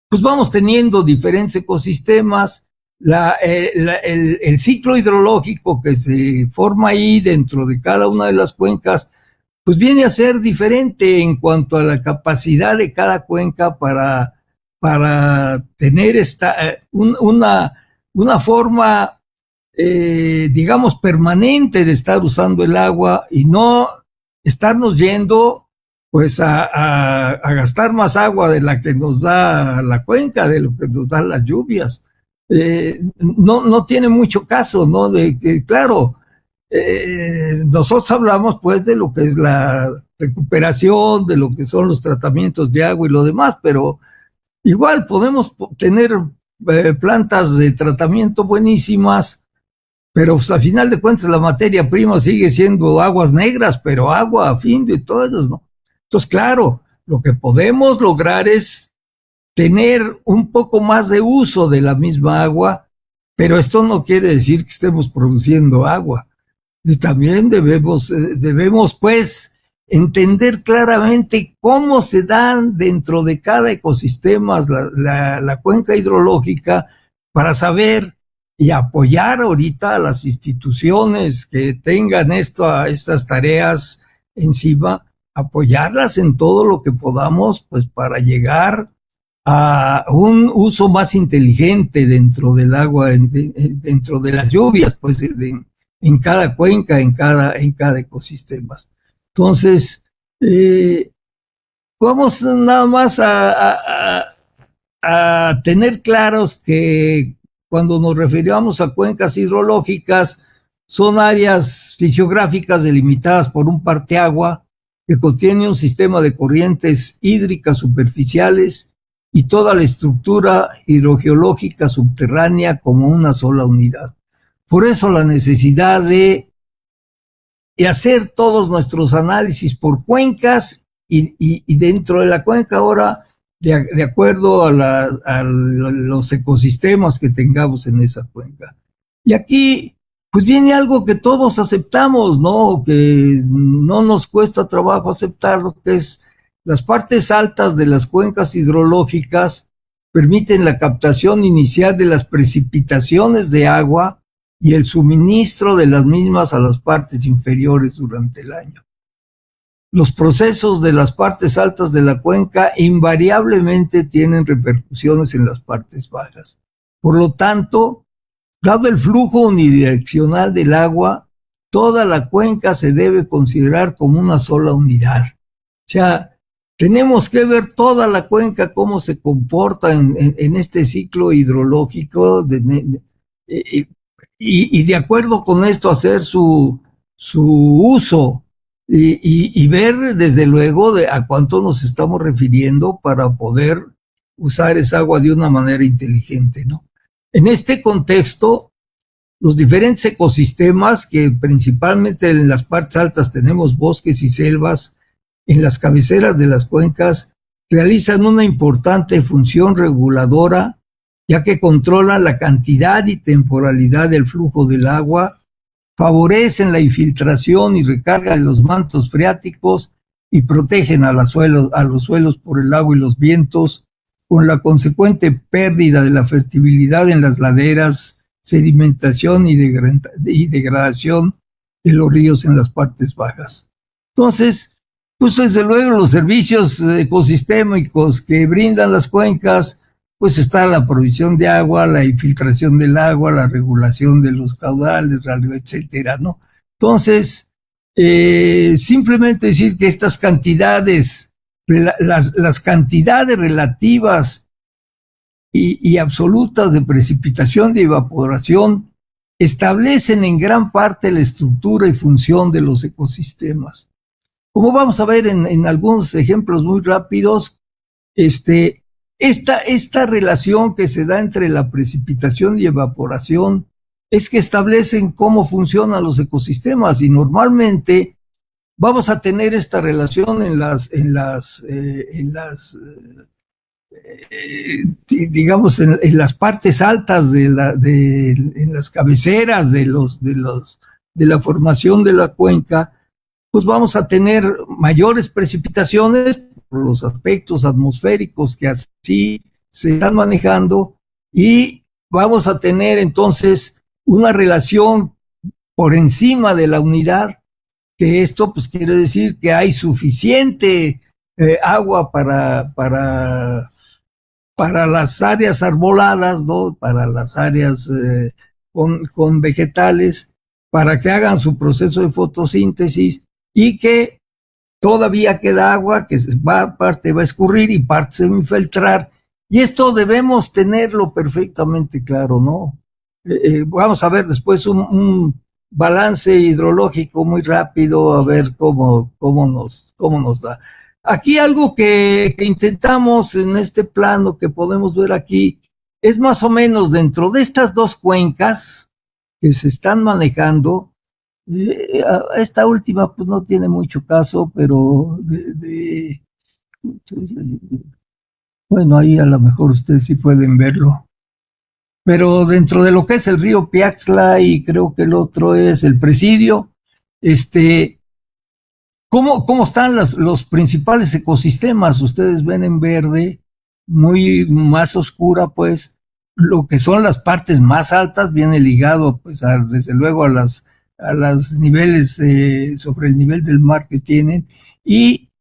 pues vamos teniendo diferentes ecosistemas. El ciclo hidrológico que se forma ahí dentro de cada una de las cuencas, pues viene a ser diferente en cuanto a la capacidad de cada cuenca para tener una forma, digamos, permanente de estar usando el agua, y no estarnos yendo pues a gastar más agua de la que nos da la cuenca, de lo que nos dan las lluvias. No tiene mucho caso, ¿no? De que, claro, nosotros hablamos pues de lo que es la recuperación, de lo que son los tratamientos de agua y lo demás, pero igual podemos tener plantas de tratamiento buenísimas, pero pues, a final de cuentas la materia prima sigue siendo aguas negras, pero agua a fin de todo eso, ¿no? Entonces, claro, lo que podemos lograr es tener un poco más de uso de la misma agua, pero esto no quiere decir que estemos produciendo agua. Y también debemos pues entender claramente cómo se dan dentro de cada ecosistema la cuenca hidrológica, para saber y apoyar ahorita a las instituciones que tengan estas tareas encima, apoyarlas en todo lo que podamos, pues para llegar a un uso más inteligente dentro del agua, dentro de las lluvias, pues en cada cuenca, en cada ecosistema. Entonces, vamos nada más a tener claros que cuando nos referimos a cuencas hidrológicas, son áreas fisiográficas delimitadas por un parteagua que contiene un sistema de corrientes hídricas superficiales y toda la estructura hidrogeológica subterránea como una sola unidad. Por eso la necesidad de hacer todos nuestros análisis por cuencas, y dentro de la cuenca ahora, de acuerdo a los ecosistemas que tengamos en esa cuenca. Y aquí, pues viene algo que todos aceptamos, ¿no? Que no nos cuesta trabajo aceptarlo, que es las partes altas de las cuencas hidrológicas permiten la captación inicial de las precipitaciones de agua y el suministro de las mismas a las partes inferiores durante el año. Los procesos de las partes altas de la cuenca invariablemente tienen repercusiones en las partes bajas. Por lo tanto, dado el flujo unidireccional del agua, toda la cuenca se debe considerar como una sola unidad. O sea, tenemos que ver toda la cuenca cómo se comporta en este ciclo hidrológico, y de acuerdo con esto hacer su uso, y ver desde luego a cuánto nos estamos refiriendo para poder usar esa agua de una manera inteligente, ¿no? En este contexto, los diferentes ecosistemas, que principalmente en las partes altas tenemos bosques y selvas, en las cabeceras de las cuencas, realizan una importante función reguladora, ya que controlan la cantidad y temporalidad del flujo del agua, favorecen la infiltración y recarga de los mantos freáticos y protegen a los suelos por el agua y los vientos, con la consecuente pérdida de la fertilidad en las laderas, sedimentación y degradación de los ríos en las partes bajas. Entonces, pues desde luego los servicios ecosistémicos que brindan las cuencas, pues está la provisión de agua, la infiltración del agua, la regulación de los caudales, etcétera, ¿no? Entonces, simplemente decir que estas cantidades las cantidades relativas y absolutas de precipitación y evaporación establecen en gran parte la estructura y función de los ecosistemas. Como vamos a ver en algunos ejemplos muy rápidos, esta relación que se da entre la precipitación y evaporación es que establecen cómo funcionan los ecosistemas, y normalmente vamos a tener esta relación en las partes altas en las cabeceras de la formación de la cuenca. Pues vamos a tener mayores precipitaciones por los aspectos atmosféricos que así se están manejando, y vamos a tener entonces una relación por encima de la unidad, que esto pues quiere decir que hay suficiente agua para las áreas arboladas, ¿no? Para las áreas con vegetales, para que hagan su proceso de fotosíntesis, y que todavía queda agua que parte va a escurrir y parte se va a infiltrar, y esto debemos tenerlo perfectamente claro, ¿no? Vamos a ver después un balance hidrológico muy rápido, a ver cómo nos da. Aquí algo que intentamos en este plano que podemos ver aquí es más o menos dentro de estas dos cuencas que se están manejando. Esta última pues no tiene mucho caso, pero bueno, ahí a lo mejor ustedes sí pueden verlo. Pero dentro de lo que es el río Piaxtla, y creo que el otro es el Presidio, ¿cómo están los principales ecosistemas? Ustedes ven en verde, muy más oscura, pues, lo que son las partes más altas, viene ligado, pues, desde luego a los niveles sobre el nivel del mar que tienen, y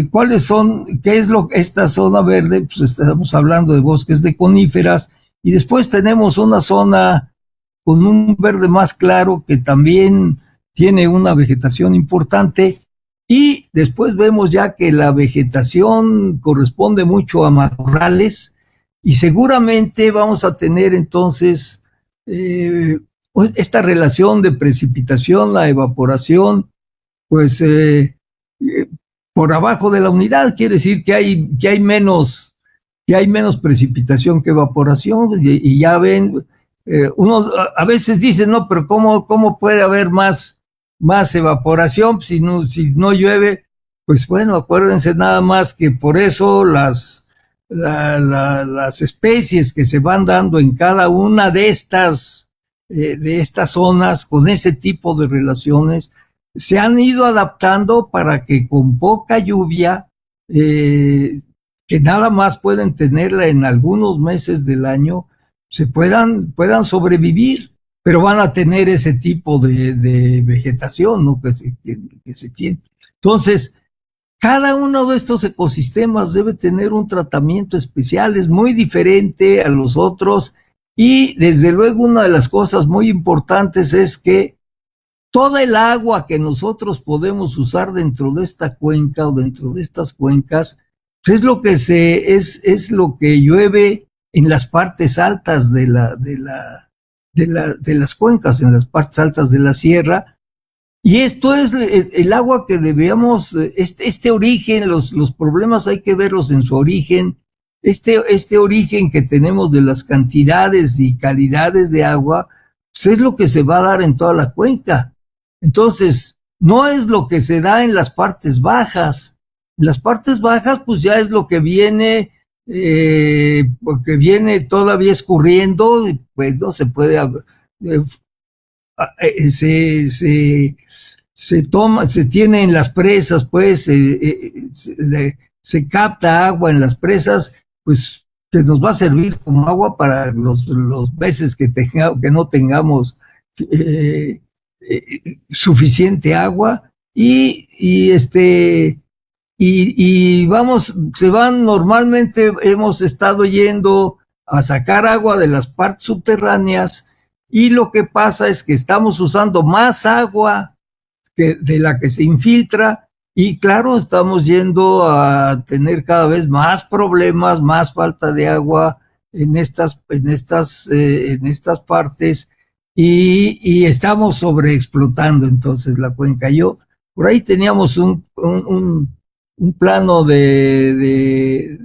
cuáles son, qué es esta zona verde. Pues estamos hablando de bosques de coníferas, y después tenemos una zona con un verde más claro que también tiene una vegetación importante, y después vemos ya que la vegetación corresponde mucho a matorrales, y seguramente vamos a tener entonces esta relación de precipitación, la evaporación, pues por abajo de la unidad, quiere decir que hay menos precipitación que evaporación, y ya ven, uno a veces dice, no, pero ¿cómo puede haber más evaporación si no llueve? Pues bueno, acuérdense nada más que por eso las especies que se van dando en cada una de estas zonas con ese tipo de relaciones se han ido adaptando para que con poca lluvia, que nada más pueden tenerla en algunos meses del año, se puedan sobrevivir, pero van a tener ese tipo de vegetación, ¿no? que se tiene. Entonces, cada uno de estos ecosistemas debe tener un tratamiento especial, es muy diferente a los otros, y desde luego una de las cosas muy importantes es que toda el agua que nosotros podemos usar dentro de esta cuenca o dentro de estas cuencas es lo que llueve en las partes altas de las cuencas, en las partes altas de la sierra. Y esto es el agua que debemos, este origen, los problemas hay que verlos en su origen, este origen que tenemos de las cantidades y calidades de agua, pues es lo que se va a dar en toda la cuenca. Entonces, no es lo que se da en las partes bajas. En las partes bajas, pues ya es lo que viene, porque viene todavía escurriendo, y pues no se puede, se tiene en las presas, pues, se capta agua en las presas, pues, que nos va a servir como agua para los meses que no tengamos suficiente agua, y normalmente hemos estado yendo a sacar agua de las partes subterráneas, y lo que pasa es que estamos usando más agua de la que se infiltra, Y claro, estamos yendo a tener cada vez más problemas, más falta de agua en estas partes y estamos sobreexplotando entonces la cuenca. Yo, por ahí teníamos un plano de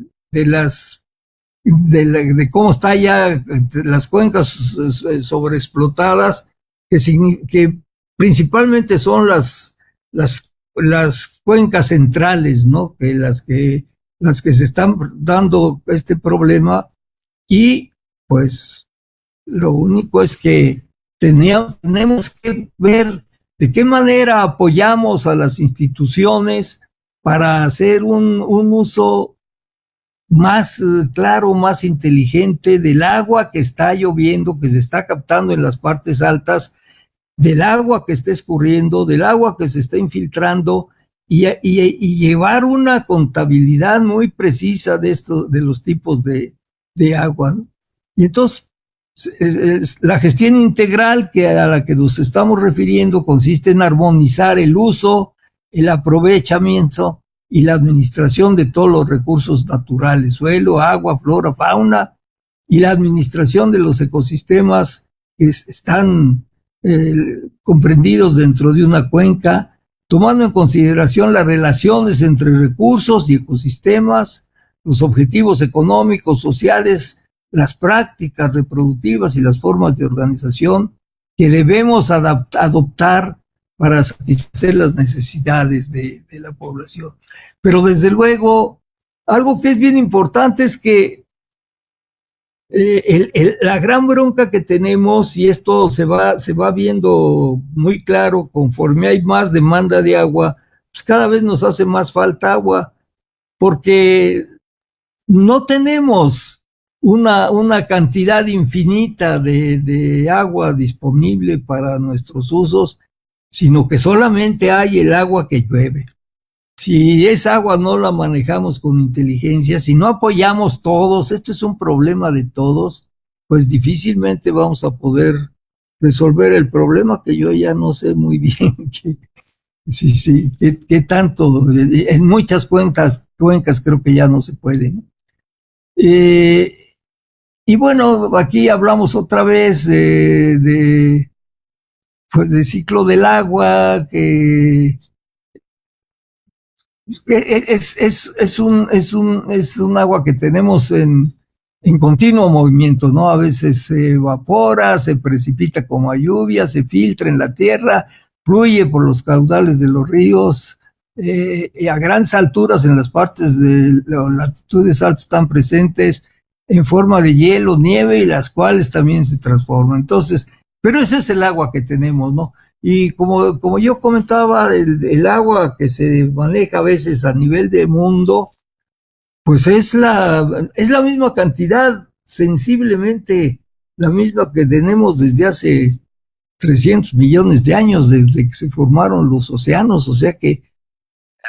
cómo está ya las cuencas sobreexplotadas, que principalmente son las cuencas centrales, ¿no? Las que se están dando este problema y pues lo único es que tenemos que ver de qué manera apoyamos a las instituciones para hacer un uso más claro, más inteligente del agua que está lloviendo, que se está captando en las partes altas, del agua que está escurriendo, del agua que se está infiltrando y llevar una contabilidad muy precisa de los tipos de agua, ¿no? Y entonces la gestión integral a la que nos estamos refiriendo consiste en armonizar el uso, el aprovechamiento y la administración de todos los recursos naturales, suelo, agua, flora, fauna, y la administración de los ecosistemas que están comprendidos dentro de una cuenca, tomando en consideración las relaciones entre recursos y ecosistemas, los objetivos económicos, sociales, las prácticas reproductivas y las formas de organización que debemos adoptar para satisfacer las necesidades de la población. Pero desde luego, algo que es bien importante es que la gran bronca que tenemos, y esto se va viendo muy claro conforme hay más demanda de agua, pues cada vez nos hace más falta agua, porque no tenemos una cantidad infinita de agua disponible para nuestros usos, sino que solamente hay el agua que llueve. Si esa agua no la manejamos con inteligencia, si no apoyamos todos, esto es un problema de todos, pues difícilmente vamos a poder resolver el problema, que yo ya no sé muy bien qué tanto, en muchas cuencas creo que ya no se puede, ¿no? Y bueno, aquí hablamos otra vez pues de ciclo del agua, que es un agua que tenemos en continuo movimiento, ¿no? A veces se evapora, se precipita como a lluvia, se filtra en la tierra, fluye por los caudales de los ríos, y a grandes alturas en las partes de las latitudes altas están presentes en forma de hielo, nieve, y las cuales también se transforman. Entonces, pero ese es el agua que tenemos, ¿no? Y como yo comentaba, el agua que se maneja a veces a nivel de mundo, pues es la misma cantidad, sensiblemente la misma que tenemos desde hace 300 millones de años, desde que se formaron los océanos. O sea que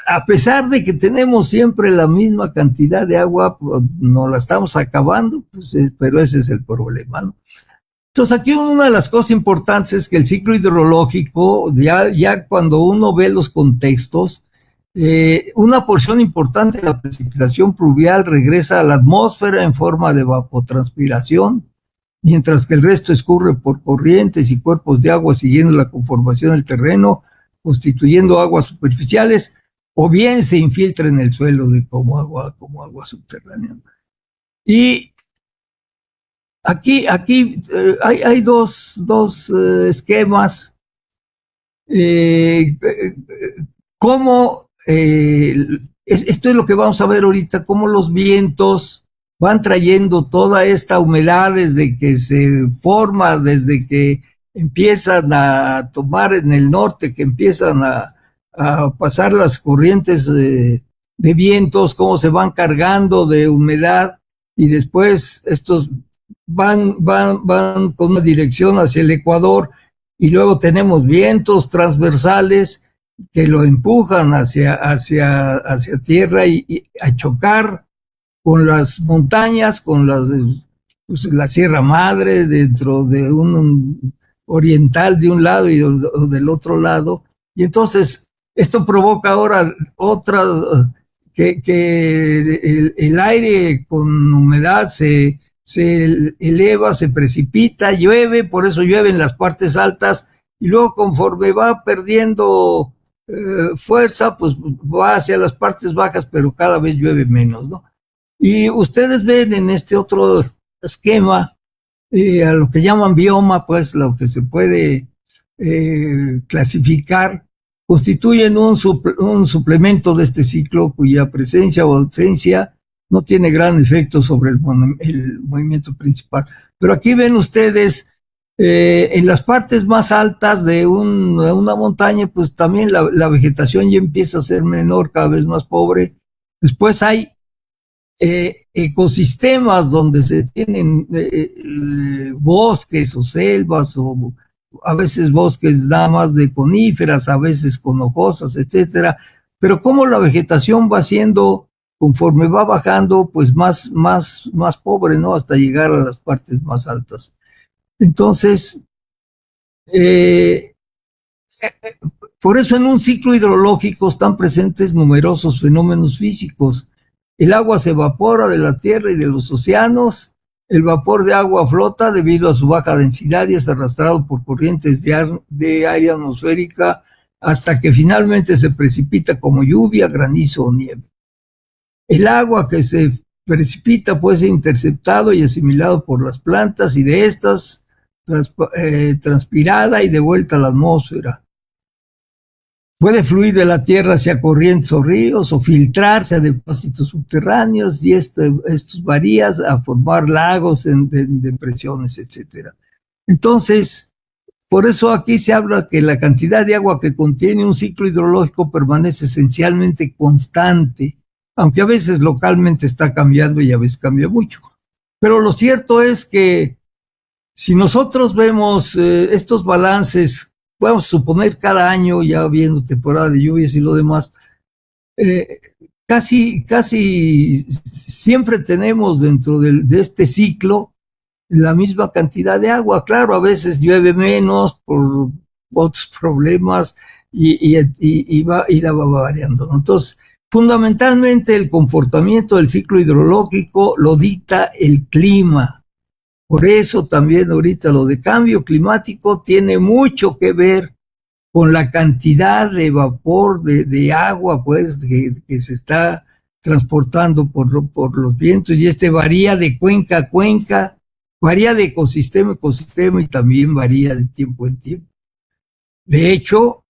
a pesar de que tenemos siempre la misma cantidad de agua, pues, no la estamos acabando, pues, pero ese es el problema, ¿no? Entonces aquí una de las cosas importantes es que el ciclo hidrológico, ya cuando uno ve los contextos, una porción importante de la precipitación pluvial regresa a la atmósfera en forma de evapotranspiración, mientras que el resto escurre por corrientes y cuerpos de agua siguiendo la conformación del terreno, constituyendo aguas superficiales, o bien se infiltra en el suelo como agua subterránea. Y aquí hay dos esquemas. Cómo, esto es lo que vamos a ver ahorita, cómo los vientos van trayendo toda esta humedad desde que se forma, desde que empiezan a tomar en el norte, que empiezan a pasar las corrientes de vientos, cómo se van cargando de humedad, y después estos van con una dirección hacia el Ecuador, y luego tenemos vientos transversales que lo empujan hacia tierra y a chocar con las montañas, con pues, la Sierra Madre, dentro de un oriental de un lado y del otro lado. Y entonces Esto provoca ahora que el aire con humedad se eleva, se precipita, llueve, por eso llueve en las partes altas, y luego conforme va perdiendo fuerza, pues va hacia las partes bajas, pero cada vez llueve menos, ¿no? Y ustedes ven en este otro esquema a lo que llaman bioma, pues lo que se puede clasificar, constituyen un suplemento de este ciclo cuya presencia o ausencia no tiene gran efecto sobre el movimiento principal. Pero aquí ven ustedes en las partes más altas de una montaña, pues también la vegetación ya empieza a ser menor, cada vez más pobre. Después hay ecosistemas donde se tienen bosques o selvas, o a veces bosques nada más de coníferas, a veces conojosas, etcétera. Pero como la vegetación va siendo, conforme va bajando, pues más pobre, ¿no? Hasta llegar a las partes más altas. Entonces, por eso en un ciclo hidrológico están presentes numerosos fenómenos físicos. El agua se evapora de la tierra y de los océanos, el vapor de agua flota debido a su baja densidad y es arrastrado por corrientes de aire atmosférica hasta que finalmente se precipita como lluvia, granizo o nieve. El agua que se precipita puede ser interceptado y asimilado por las plantas y de estas transpirada y devuelta a la atmósfera. Puede fluir de la tierra hacia corrientes o ríos o filtrarse a depósitos subterráneos y estos varían a formar lagos en depresiones, etc. Entonces, por eso aquí se habla que la cantidad de agua que contiene un ciclo hidrológico permanece esencialmente constante, aunque a veces localmente está cambiando y a veces cambia mucho. Pero lo cierto es que si nosotros vemos estos balances, vamos a suponer cada año, ya viendo temporada de lluvias y lo demás, casi siempre tenemos dentro de este ciclo la misma cantidad de agua. Claro, a veces llueve menos por otros problemas y la va variando, ¿no? Entonces, fundamentalmente el comportamiento del ciclo hidrológico lo dicta el clima. Por eso también ahorita lo de cambio climático tiene mucho que ver con la cantidad de vapor, de agua, pues, que se está transportando por los vientos, y varía de cuenca a cuenca, varía de ecosistema a ecosistema y también varía de tiempo en tiempo. De hecho,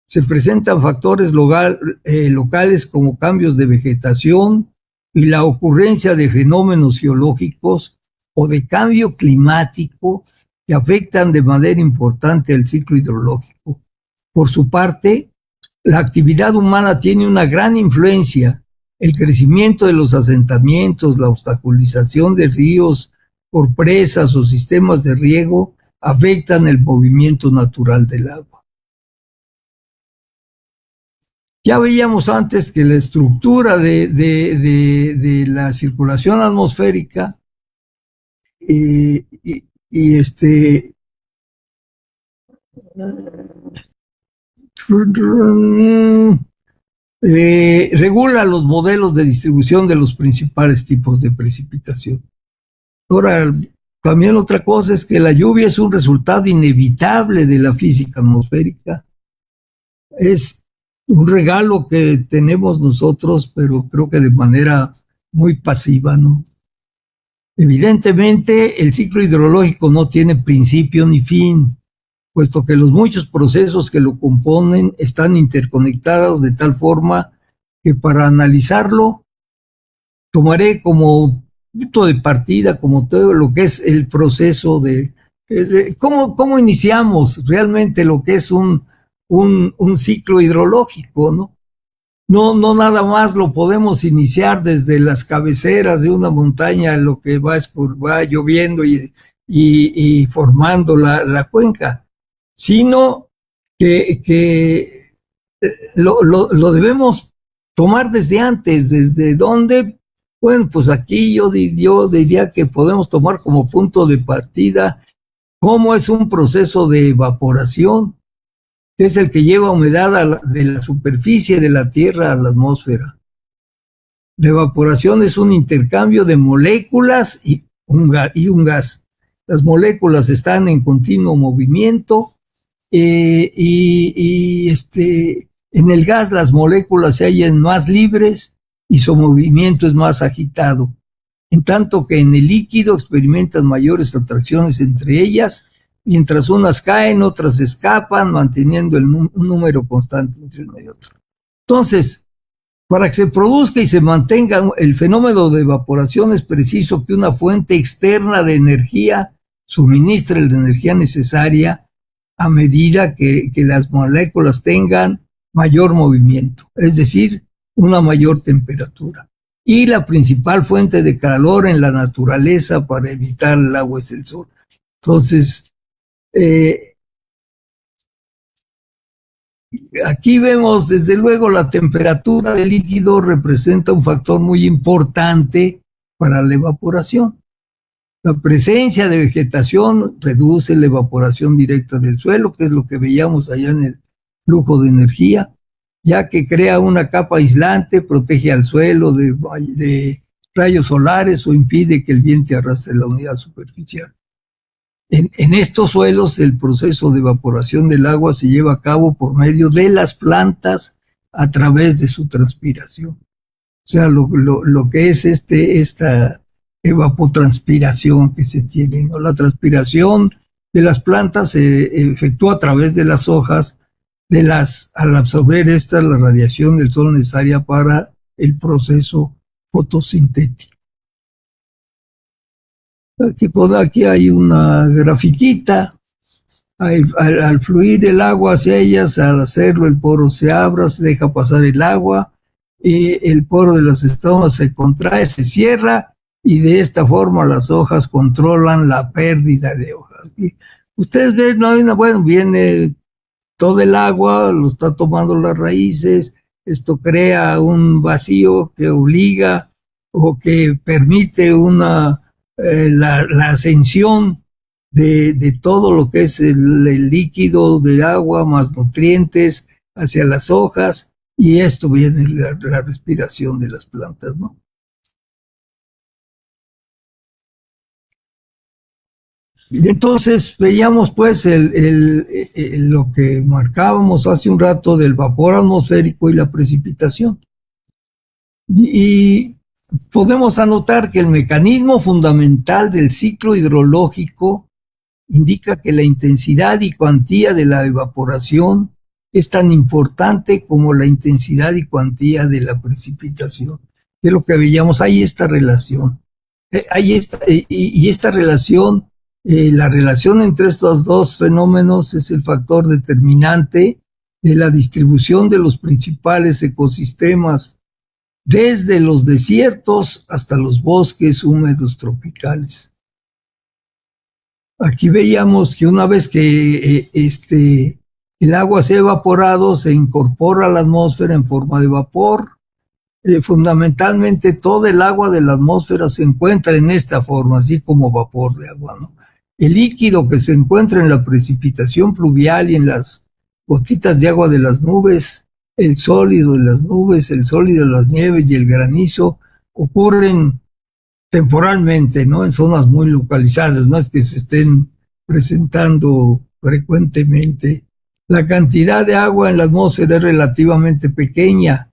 se presentan factores locales como cambios de vegetación y la ocurrencia de fenómenos geológicos o de cambio climático que afectan de manera importante al ciclo hidrológico. Por su parte, la actividad humana tiene una gran influencia. El crecimiento de los asentamientos, la obstaculización de ríos por presas o sistemas de riego afectan el movimiento natural del agua. Ya veíamos antes que la estructura de la circulación atmosférica regula los modelos de distribución de los principales tipos de precipitación. Ahora, también otra cosa es que la lluvia es un resultado inevitable de la física atmosférica. Es un regalo que tenemos nosotros, pero creo que de manera muy pasiva, ¿no? Evidentemente, el ciclo hidrológico no tiene principio ni fin, puesto que los muchos procesos que lo componen están interconectados de tal forma que para analizarlo tomaré como punto de partida, como todo lo que es el proceso de cómo iniciamos realmente lo que es un ciclo hidrológico, ¿no? No nada más lo podemos iniciar desde las cabeceras de una montaña, lo que va lloviendo y formando la cuenca, sino que lo debemos tomar desde antes, desde donde, bueno, pues aquí yo diría que podemos tomar como punto de partida cómo es un proceso de evaporación. que es el que lleva humedad de la superficie de la Tierra a la atmósfera. La evaporación es un intercambio de moléculas y un gas. Las moléculas están en continuo movimiento en el gas las moléculas se hallan más libres y su movimiento es más agitado, en tanto que en el líquido experimentan mayores atracciones entre ellas, mientras unas caen, otras escapan, manteniendo un número constante entre uno y otro. Entonces, para que se produzca y se mantenga el fenómeno de evaporación es preciso que una fuente externa de energía suministre la energía necesaria a medida que las moléculas tengan mayor movimiento, es decir, una mayor temperatura. Y la principal fuente de calor en la naturaleza para evitar el agua es el sol. Entonces, aquí vemos, desde luego, la temperatura del líquido representa un factor muy importante para la evaporación. La presencia de vegetación reduce la evaporación directa del suelo, que es lo que veíamos allá en el flujo de energía, ya que crea una capa aislante, protege al suelo de rayos solares o impide que el viento arrastre la unidad superficial. En estos suelos el proceso de evaporación del agua se lleva a cabo por medio de las plantas a través de su transpiración. O sea, lo que es esta evapotranspiración que se tiene, ¿no? La transpiración de las plantas se efectúa a través de las hojas, al absorber la radiación del sol necesaria para el proceso fotosintético. Aquí hay una grafiquita. Al fluir el agua hacia ellas, al hacerlo el poro se abre, se deja pasar el agua, y el poro de las estomas se contrae, se cierra, y de esta forma las hojas controlan la pérdida de hojas. Y ustedes ven, viene todo el agua, lo está tomando las raíces, esto crea un vacío que obliga o que permite la ascensión de todo lo que es el líquido del agua más nutrientes hacia las hojas, y esto viene la respiración de las plantas, ¿no? Y entonces veíamos pues lo que marcábamos hace un rato del vapor atmosférico y la precipitación. Y podemos anotar que el mecanismo fundamental del ciclo hidrológico indica que la intensidad y cuantía de la evaporación es tan importante como la intensidad y cuantía de la precipitación. Es lo que veíamos, hay esta relación. Esta relación, la relación entre estos dos fenómenos es el factor determinante de la distribución de los principales ecosistemas, desde los desiertos hasta los bosques húmedos tropicales. Aquí veíamos que una vez que el agua se ha evaporado, se incorpora a la atmósfera en forma de vapor. Fundamentalmente todo el agua de la atmósfera se encuentra en esta forma, así como vapor de agua, ¿no? El líquido que se encuentra en la precipitación pluvial y en las gotitas de agua de las nubes, el sólido de las nubes, el sólido de las nieves y el granizo ocurren temporalmente, ¿no? En zonas muy localizadas, no es que se estén presentando frecuentemente. La cantidad de agua en la atmósfera es relativamente pequeña,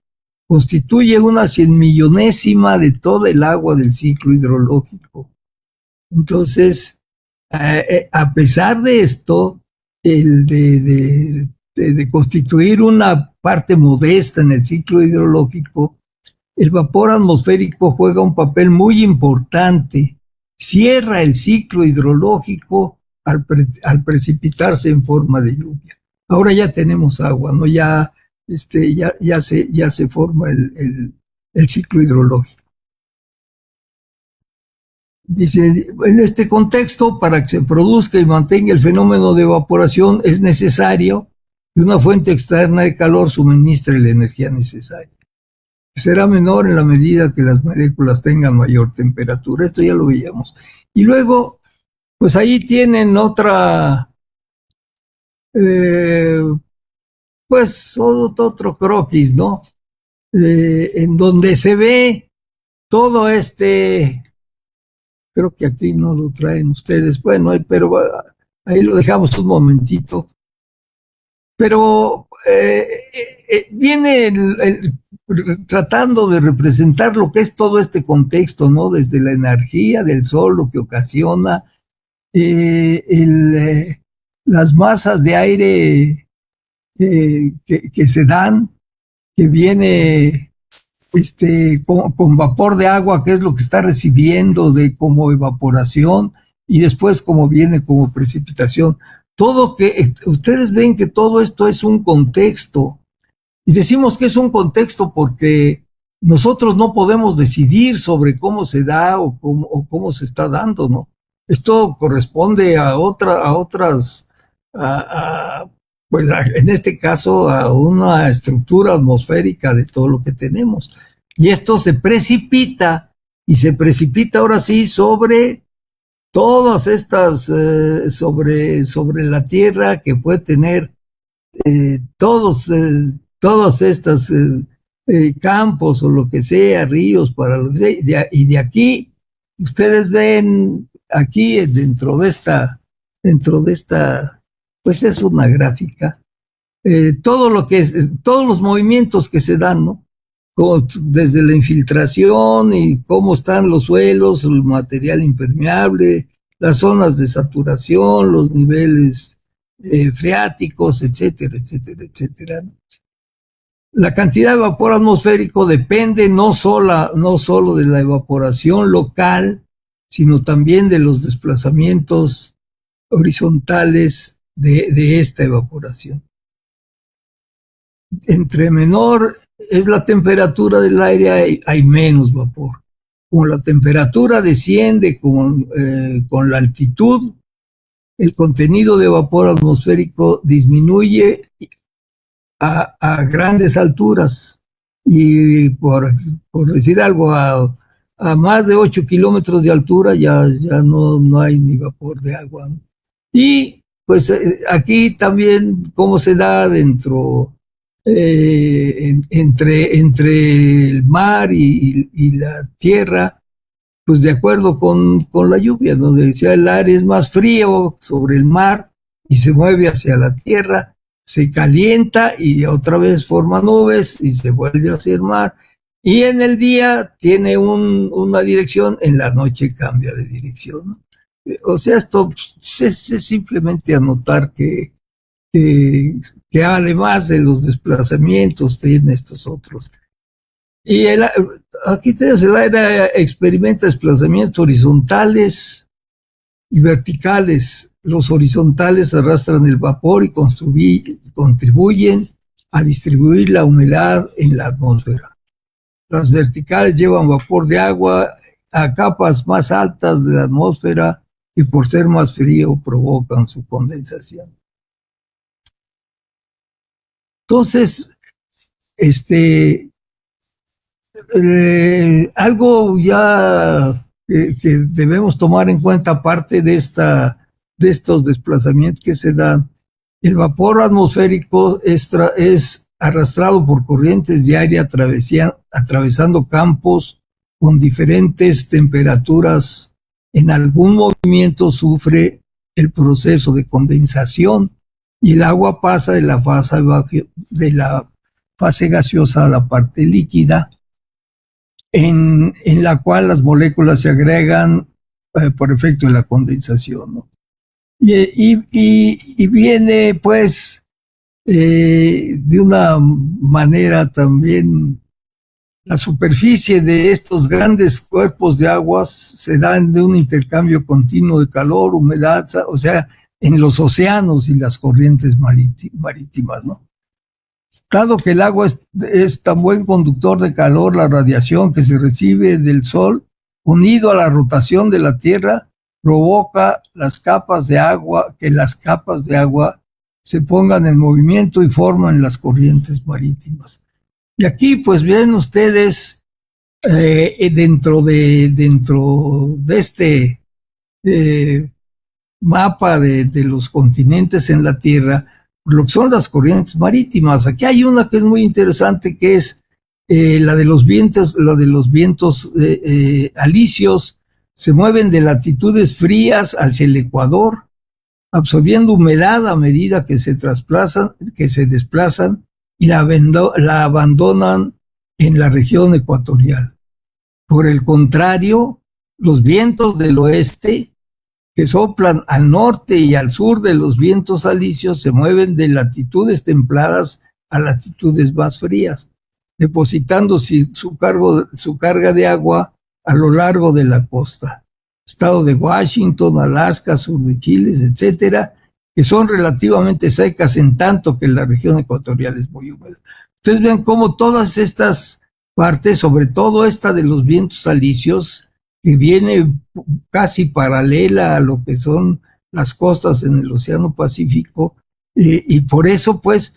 constituye una 100.000.000ésima de toda el agua del ciclo hidrológico. Entonces, a pesar de esto, de constituir una parte modesta en el ciclo hidrológico, el vapor atmosférico juega un papel muy importante. Cierra el ciclo hidrológico al precipitarse en forma de lluvia. Ahora ya tenemos agua, ¿no? Ya se forma el ciclo hidrológico. Dice, en este contexto, para que se produzca y mantenga el fenómeno de evaporación, es necesario que una fuente externa de calor suministre la energía necesaria. Será menor en la medida que las moléculas tengan mayor temperatura. Esto ya lo veíamos. Y luego, pues ahí tienen otra pues otro croquis, ¿no? En donde se ve todo creo que aquí no lo traen ustedes, bueno, pero ahí lo dejamos un momentito. Pero viene tratando de representar lo que es todo este contexto, ¿no? Desde la energía del sol, lo que ocasiona las masas de aire que se dan, que viene con vapor de agua, que es lo que está recibiendo como evaporación, y después como viene como precipitación. Todo que ustedes ven que todo esto es un contexto, y decimos que es un contexto porque nosotros no podemos decidir sobre cómo se da o cómo se está dando, ¿no? Esto corresponde a otras, pues en este caso a una estructura atmosférica de todo lo que tenemos. Y esto se precipita, y se precipita ahora sí sobre todas estas, sobre la Tierra, que puede tener todos estos campos o lo que sea, ríos, para lo que sea, y de aquí ustedes ven aquí dentro de esta, pues es una gráfica, todo lo que es, todos los movimientos que se dan, ¿no? Como desde la infiltración y cómo están los suelos, el material impermeable, las zonas de saturación, los niveles freáticos, etcétera, etcétera, etcétera. La cantidad de vapor atmosférico depende no solo de la evaporación local, sino también de los desplazamientos horizontales de esta evaporación. Entre menor es la temperatura del aire, hay menos vapor. Como la temperatura desciende con la altitud, el contenido de vapor atmosférico disminuye a grandes alturas, y por decir algo, a más de 8 kilómetros de altura ya no hay ni vapor de agua, ¿no? Y pues aquí también cómo se da entre el mar y la tierra, pues de acuerdo con la lluvia, donde decía el aire es más frío sobre el mar y se mueve hacia la tierra, se calienta y otra vez forma nubes y se vuelve hacia el mar. Y en el día tiene una dirección, en la noche cambia de dirección, ¿no? O sea, esto es simplemente anotar que además de los desplazamientos tiene estos otros. Y aquí tenemos el aire experimenta desplazamientos horizontales y verticales. Los horizontales arrastran el vapor y contribuyen a distribuir la humedad en la atmósfera. Las verticales llevan vapor de agua a capas más altas de la atmósfera y por ser más frío provocan su condensación. Entonces, algo ya que debemos tomar en cuenta, aparte de estos desplazamientos que se dan, el vapor atmosférico es arrastrado por corrientes de aire atravesando campos con diferentes temperaturas. En algún movimiento sufre el proceso de condensación y el agua pasa de la fase gaseosa a la parte líquida, en la cual las moléculas se agregan por efecto de la condensación, ¿no? Y viene pues de una manera también, la superficie de estos grandes cuerpos de aguas se dan de un intercambio continuo de calor, humedad, o sea, en los océanos y las corrientes marítimas, ¿no? Dado que el agua es tan buen conductor de calor, la radiación que se recibe del sol, unido a la rotación de la Tierra, provoca que las capas de agua se pongan en movimiento y forman las corrientes marítimas. Y aquí pues ven ustedes dentro de este mapa de los continentes en la Tierra, lo que son las corrientes marítimas. Aquí hay una que es muy interesante, que es la de los vientos alisios. Se mueven de latitudes frías hacia el Ecuador, absorbiendo humedad a medida que se desplazan y la abandonan en la región ecuatorial. Por el contrario, los vientos del oeste, que soplan al norte y al sur de los vientos alisios, se mueven de latitudes templadas a latitudes más frías, depositando su carga de agua a lo largo de la costa. Estado de Washington, Alaska, sur de Chile, etcétera, que son relativamente secas, en tanto que la región ecuatorial es muy húmeda. Ustedes ven cómo todas estas partes, sobre todo esta de los vientos alisios, que viene casi paralela a lo que son las costas en el Océano Pacífico, y por eso pues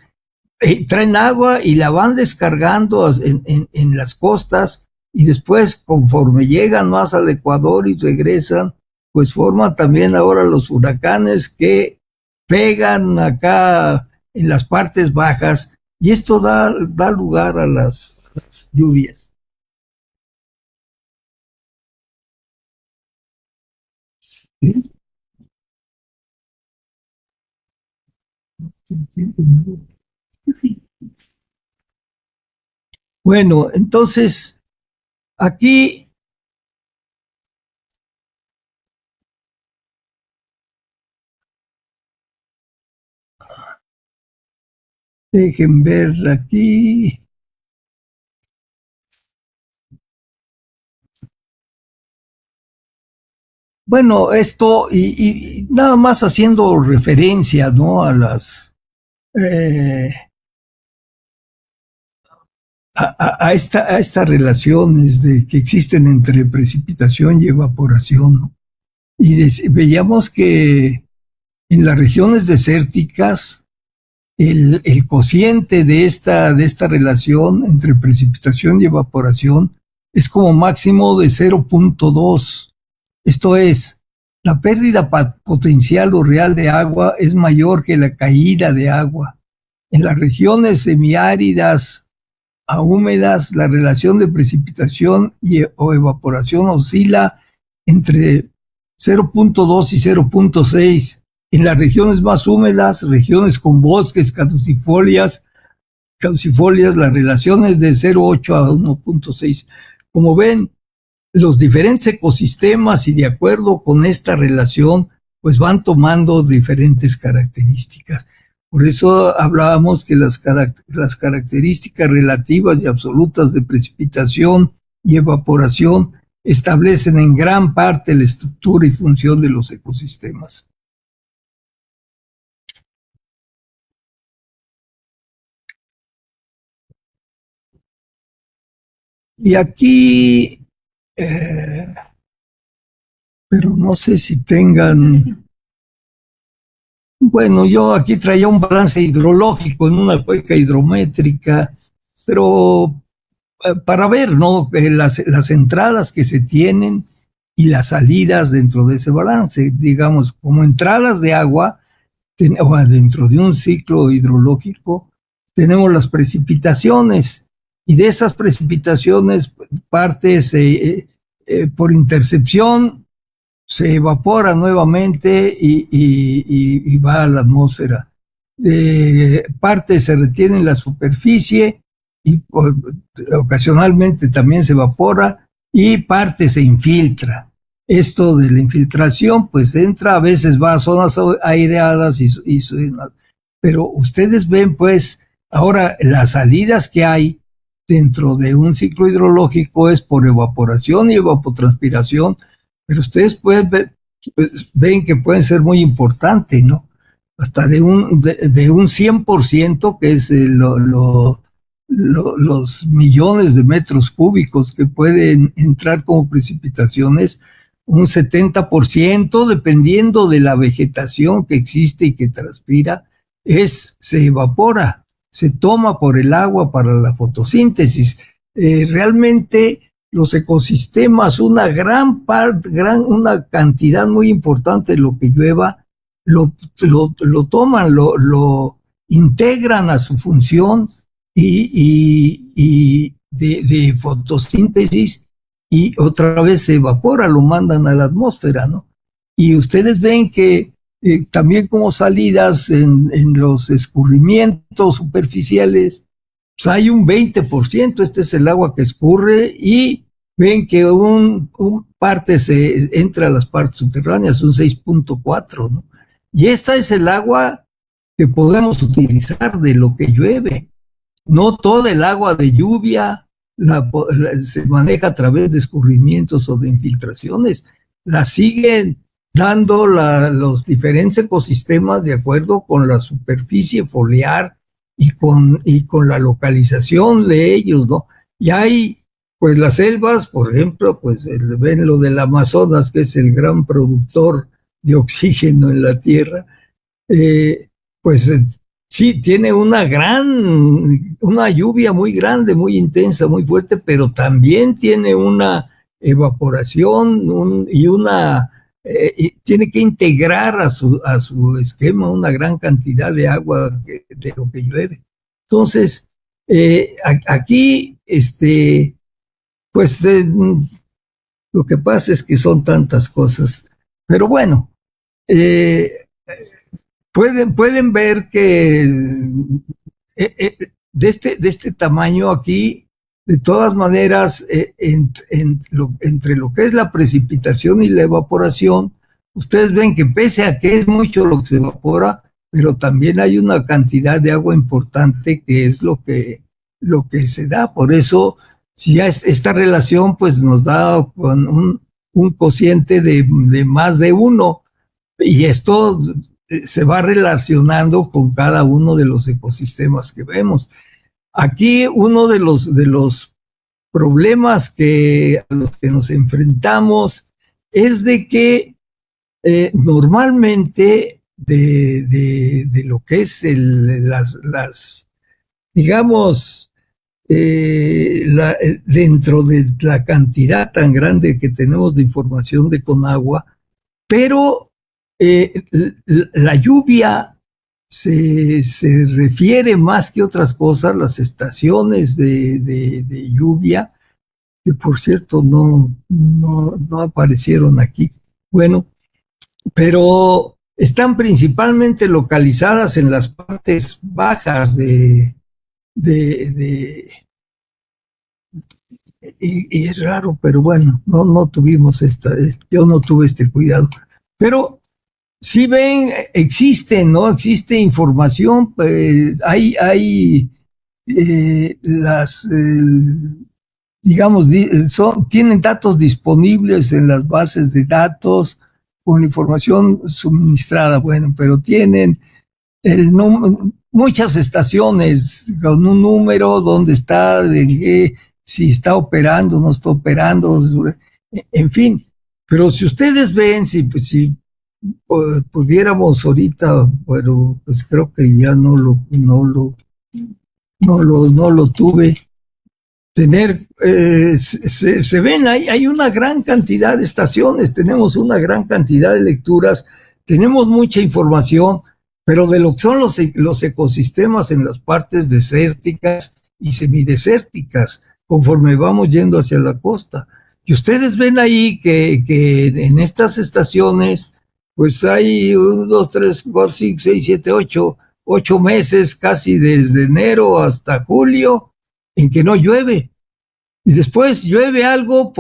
traen agua y la van descargando en las costas, y después, conforme llegan más al Ecuador y regresan, pues forman también ahora los huracanes que pegan acá en las partes bajas, y esto da lugar a las lluvias. Bueno, entonces, aquí dejen ver aquí. Bueno, esto y nada más haciendo referencia, ¿no? A las a estas relaciones que existen entre precipitación y evaporación, ¿no? Y veíamos que en las regiones desérticas el cociente de esta relación entre precipitación y evaporación es como máximo de 0.2. Esto es, la pérdida potencial o real de agua es mayor que la caída de agua. En las regiones semiáridas a húmedas, la relación de precipitación o evaporación oscila entre 0.2 y 0.6. En las regiones más húmedas, regiones con bosques caducifolias, la relación es de 0.8 a 1.6. Como ven, los diferentes ecosistemas, y de acuerdo con esta relación, pues van tomando diferentes características. Por eso hablábamos que las características relativas y absolutas de precipitación y evaporación establecen en gran parte la estructura y función de los ecosistemas. Y aquí, pero no sé si tengan... Bueno, yo aquí traía un balance hidrológico en una cuenca hidrométrica, pero para ver, ¿no? Las entradas que se tienen y las salidas dentro de ese balance, digamos, como entradas de agua, o dentro de un ciclo hidrológico, tenemos las precipitaciones, y de esas precipitaciones parte por intercepción, se evapora nuevamente y va a la atmósfera. Parte se retiene en la superficie y ocasionalmente también se evapora, y parte se infiltra. Esto de la infiltración pues entra, a veces va a zonas aireadas pero ustedes ven pues ahora las salidas que hay dentro de un ciclo hidrológico es por evaporación y evapotranspiración, pero ustedes ven que pueden ser muy importantes, ¿no? Hasta de un 100%, que es los millones de metros cúbicos que pueden entrar como precipitaciones, un 70%, dependiendo de la vegetación que existe y que transpira, se evapora, se toma por el agua para la fotosíntesis. Realmente los ecosistemas, una cantidad muy importante de lo que llueva, lo toman, lo integran a su función y de fotosíntesis y otra vez se evapora, lo mandan a la atmósfera, ¿no? Y ustedes ven que también como salidas en los escurrimientos superficiales, pues hay un 20%, este es el agua que escurre, y ven que un parte se entra a las partes subterráneas, un 6.4, ¿no? Y esta es el agua que podemos utilizar de lo que llueve. No todo el agua de lluvia se maneja a través de escurrimientos o de infiltraciones, la siguen dando los diferentes ecosistemas de acuerdo con la superficie foliar y con la localización de ellos, ¿no? Y hay, pues las selvas, por ejemplo, pues ven lo del Amazonas, que es el gran productor de oxígeno en la Tierra, pues sí, tiene una lluvia muy grande, muy intensa, muy fuerte, pero también tiene una evaporación y tiene que integrar a su esquema una gran cantidad de agua de lo que llueve. Entonces, aquí, pues lo que pasa es que son tantas cosas, pero bueno, pueden ver que de este tamaño aquí, de todas maneras, entre lo que es la precipitación y la evaporación, ustedes ven que pese a que es mucho lo que se evapora, pero también hay una cantidad de agua importante que es lo que se da. Por eso, si ya esta relación pues nos da un cociente de más de 1, y esto se va relacionando con cada uno de los ecosistemas que vemos. Aquí uno de los problemas a los que nos enfrentamos es de que normalmente de lo que es digamos, dentro de la cantidad tan grande que tenemos de información de Conagua, pero la lluvia se refiere más que otras cosas, las estaciones de lluvia, que por cierto no aparecieron aquí. Bueno, pero están principalmente localizadas en las partes bajas y es raro, pero bueno, no tuvimos yo no tuve este cuidado. Pero si ven, ¿no? Existe información, hay digamos, tienen datos disponibles en las bases de datos con información suministrada, bueno, pero tienen muchas estaciones con un número, dónde está, si está operando, no está operando, en fin. Pero si ustedes ven, si pudiéramos ahorita, bueno, pues creo que ya no lo tuve. Se ven, hay una gran cantidad de estaciones, tenemos una gran cantidad de lecturas, tenemos mucha información, pero de lo que son los ecosistemas en las partes desérticas y semidesérticas, conforme vamos yendo hacia la costa. Y ustedes ven ahí que en estas estaciones, pues hay 1, 2, 3, 4, 5, 6, 7, 8 meses, casi desde enero hasta julio, en que no llueve. Y después llueve algo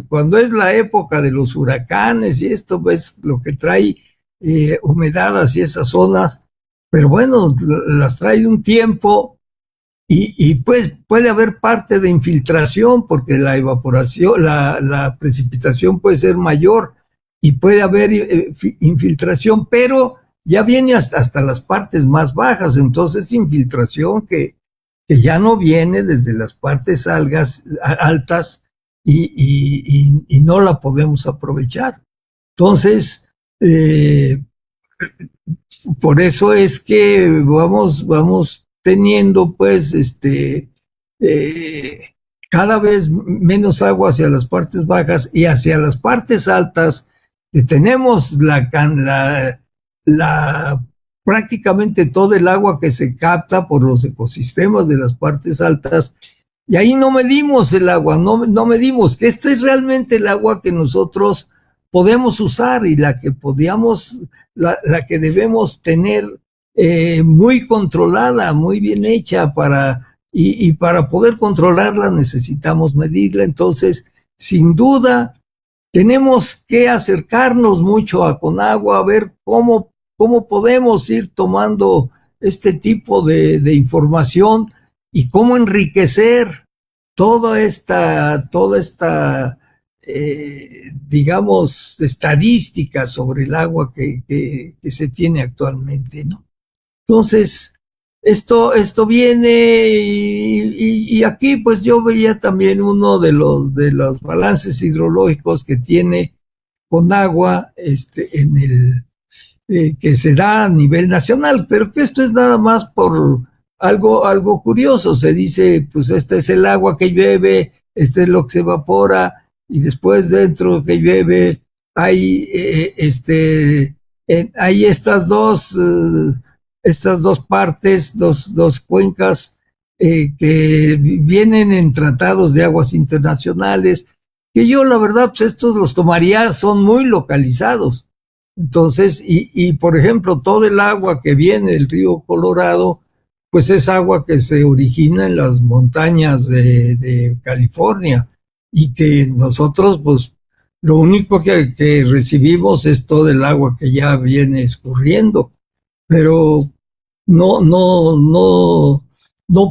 cuando es la época de los huracanes, y esto es lo que trae humedad hacia esas zonas, pero bueno, las trae un tiempo, y pues puede haber parte de infiltración, porque la evaporación, la precipitación puede ser mayor, y puede haber infiltración, pero ya viene hasta las partes más bajas, entonces infiltración que ya no viene desde las partes altas y no la podemos aprovechar. Entonces, por eso es que vamos teniendo pues cada vez menos agua hacia las partes bajas, y hacia las partes altas que tenemos la prácticamente todo el agua que se capta por los ecosistemas de las partes altas, y ahí no medimos el agua, no medimos que este es realmente el agua que nosotros podemos usar y la que podíamos, la que debemos tener muy controlada, muy bien hecha y para poder controlarla necesitamos medirla. Entonces, sin duda, tenemos que acercarnos mucho a Conagua, a ver cómo podemos ir tomando este tipo de información y cómo enriquecer toda esta digamos, estadística sobre el agua que se tiene actualmente, ¿no? Entonces, esto viene y aquí pues yo veía también uno de los balances hidrológicos que tiene Conagua en que se da a nivel nacional, pero que esto es nada más por algo curioso. Se dice, pues este es el agua que llueve, este es lo que se evapora, y después dentro que llueve hay hay estas dos partes, dos cuencas que vienen en tratados de aguas internacionales, que yo la verdad, pues estos los tomaría, son muy localizados. Entonces, por ejemplo, todo el agua que viene del río Colorado, pues es agua que se origina en las montañas de California y que nosotros, pues, lo único que recibimos es todo el agua que ya viene escurriendo, pero no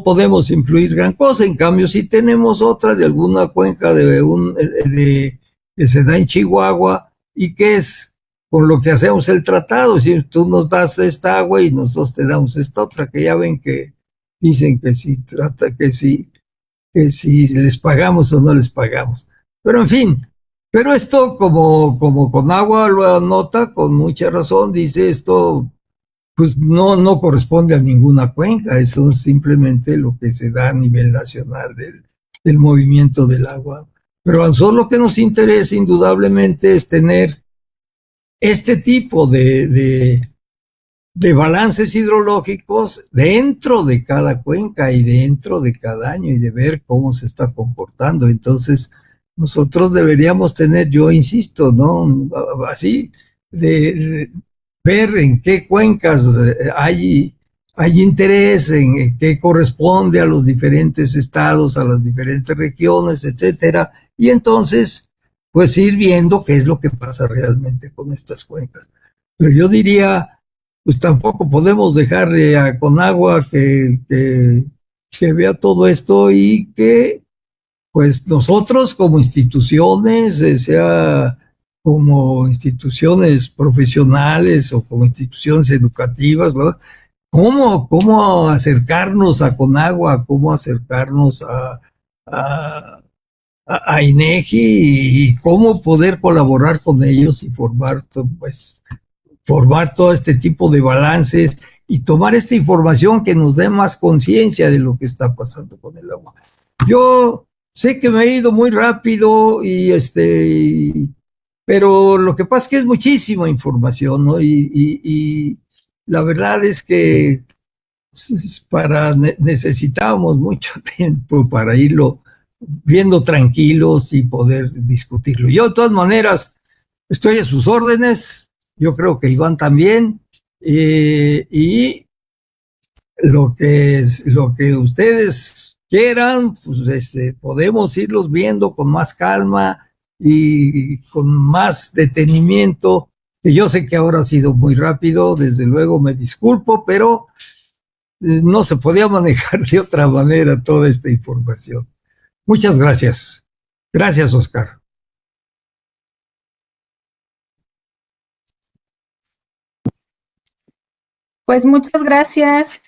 podemos influir gran cosa. En cambio, si tenemos otra de alguna cuenca que se da en Chihuahua y que es con lo que hacemos el tratado, si tú nos das esta agua y nosotros te damos esta otra, que ya ven que dicen que si les pagamos o no les pagamos. Pero en fin, pero esto como Conagua lo anota con mucha razón, dice esto, pues no corresponde a ninguna cuenca, eso es simplemente lo que se da a nivel nacional del movimiento del agua. Pero a nosotros lo que nos interesa indudablemente es tener este tipo de balances hidrológicos dentro de cada cuenca y dentro de cada año y de ver cómo se está comportando. Entonces, nosotros deberíamos tener, yo insisto, ¿no? Así, de ver en qué cuencas hay interés, en qué corresponde a los diferentes estados, a las diferentes regiones, etcétera. Y entonces, pues ir viendo qué es lo que pasa realmente con estas cuencas. Pero yo diría, pues tampoco podemos dejarle a Conagua que vea todo esto y que pues nosotros como instituciones, sea como instituciones profesionales o como instituciones educativas, ¿no? ¿Cómo acercarnos a Conagua, cómo acercarnos a INEGI y cómo poder colaborar con ellos y formar todo este tipo de balances y tomar esta información que nos dé más conciencia de lo que está pasando con el agua. Yo sé que me he ido muy rápido pero lo que pasa es que es muchísima información, ¿no? Y la verdad es que necesitábamos mucho tiempo para irlo viendo tranquilos y poder discutirlo. Yo, de todas maneras, estoy a sus órdenes. Yo creo que Iván también. Y lo que ustedes quieran, pues podemos irlos viendo con más calma y con más detenimiento. Que yo sé que ahora ha sido muy rápido, desde luego me disculpo, pero no se podía manejar de otra manera toda esta información. Muchas gracias. Gracias, Oscar. Pues muchas gracias,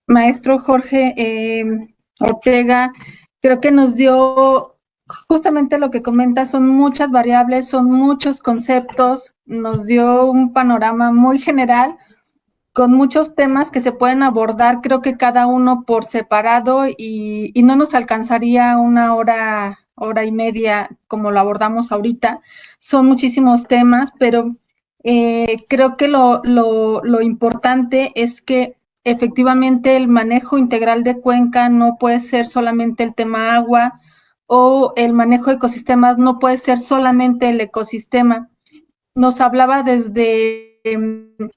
maestro Jorge Ortega. Creo que nos dio justamente lo que comenta, son muchas variables, son muchos conceptos, nos dio un panorama muy general con muchos temas que se pueden abordar, creo que cada uno por separado y no nos alcanzaría una hora y media como lo abordamos ahorita. Son muchísimos temas, pero Creo que lo importante es que efectivamente el manejo integral de cuenca no puede ser solamente el tema agua, o el manejo de ecosistemas no puede ser solamente el ecosistema. Nos hablaba desde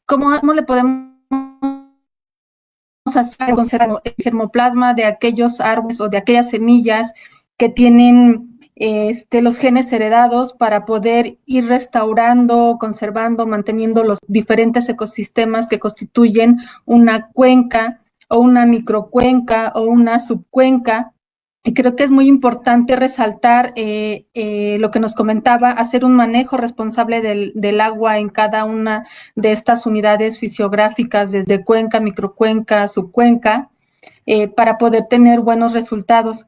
cómo le podemos hacer conservar el germoplasma de aquellos árboles o de aquellas semillas que tienen los genes heredados, para poder ir restaurando, conservando, manteniendo los diferentes ecosistemas que constituyen una cuenca o una microcuenca o una subcuenca. Y creo que es muy importante resaltar lo que nos comentaba, hacer un manejo responsable del agua en cada una de estas unidades fisiográficas, desde cuenca, microcuenca, subcuenca, para poder tener buenos resultados.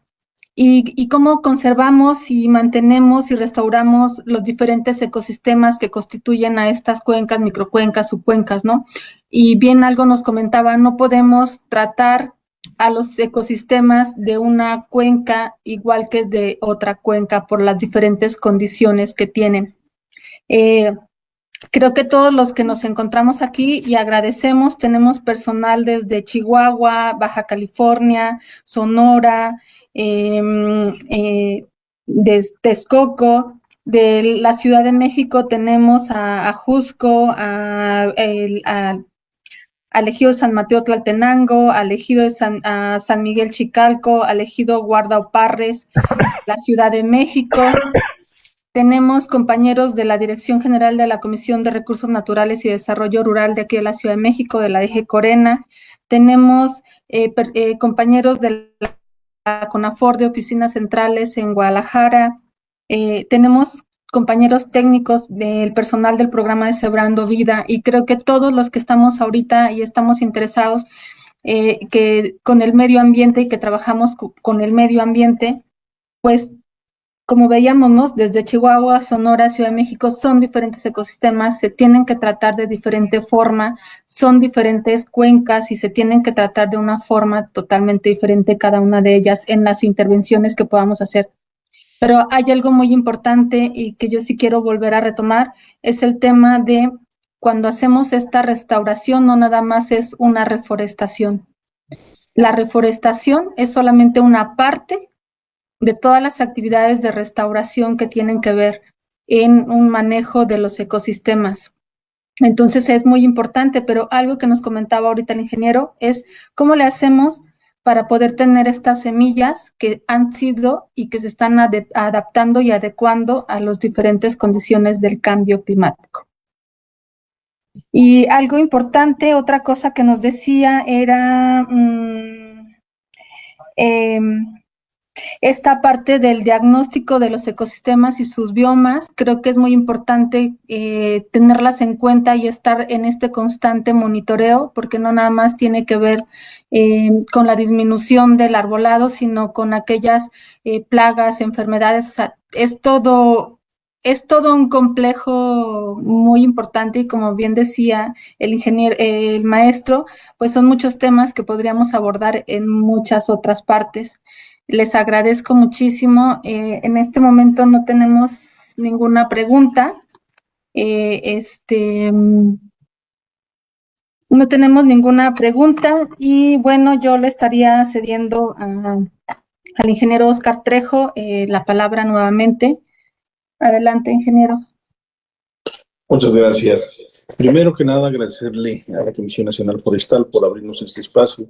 Y cómo conservamos y mantenemos y restauramos los diferentes ecosistemas que constituyen a estas cuencas, microcuencas, subcuencas, ¿no? Y bien algo nos comentaba, no podemos tratar a los ecosistemas de una cuenca igual que de otra cuenca por las diferentes condiciones que tienen. Creo que todos los que nos encontramos aquí, y agradecemos, tenemos personal desde Chihuahua, Baja California, Sonora, de Texcoco, de la Ciudad de México tenemos a Jusco, al ejido de San Mateo Tlaltenango, al ejido de San Miguel Chicalco, al ejido Guarda Parres, la Ciudad de México. Tenemos compañeros de la Dirección General de la Comisión de Recursos Naturales y Desarrollo Rural de aquí de la Ciudad de México, de la DG Corena. Tenemos compañeros de la CONAFOR de oficinas centrales en Guadalajara. Tenemos compañeros técnicos del personal del programa de Sembrando Vida, y creo que todos los que estamos ahorita y estamos interesados que con el medio ambiente y que trabajamos con el medio ambiente, pues como veíamos, ¿no? Desde Chihuahua, Sonora, Ciudad de México, son diferentes ecosistemas, se tienen que tratar de diferente forma, son diferentes cuencas y se tienen que tratar de una forma totalmente diferente cada una de ellas en las intervenciones que podamos hacer. Pero hay algo muy importante y que yo sí quiero volver a retomar, es el tema de cuando hacemos esta restauración, no nada más es una reforestación. La reforestación es solamente una parte de todas las actividades de restauración que tienen que ver en un manejo de los ecosistemas. Entonces es muy importante, pero algo que nos comentaba ahorita el ingeniero es cómo le hacemos para poder tener estas semillas que han sido y que se están adaptando y adecuando a las diferentes condiciones del cambio climático. Y algo importante, otra cosa que nos decía era esta parte del diagnóstico de los ecosistemas y sus biomas. Creo que es muy importante tenerlas en cuenta y estar en este constante monitoreo, porque no nada más tiene que ver con la disminución del arbolado, sino con aquellas plagas, enfermedades. O sea, es todo un complejo muy importante, y como bien decía el ingeniero, el maestro, pues son muchos temas que podríamos abordar en muchas otras partes. Les agradezco muchísimo. En este momento no tenemos ninguna pregunta. No tenemos ninguna pregunta, y bueno, yo le estaría cediendo al ingeniero Oscar Trejo la palabra nuevamente. Adelante, ingeniero. Muchas gracias. Primero que nada, agradecerle a la Comisión Nacional Forestal por abrirnos este espacio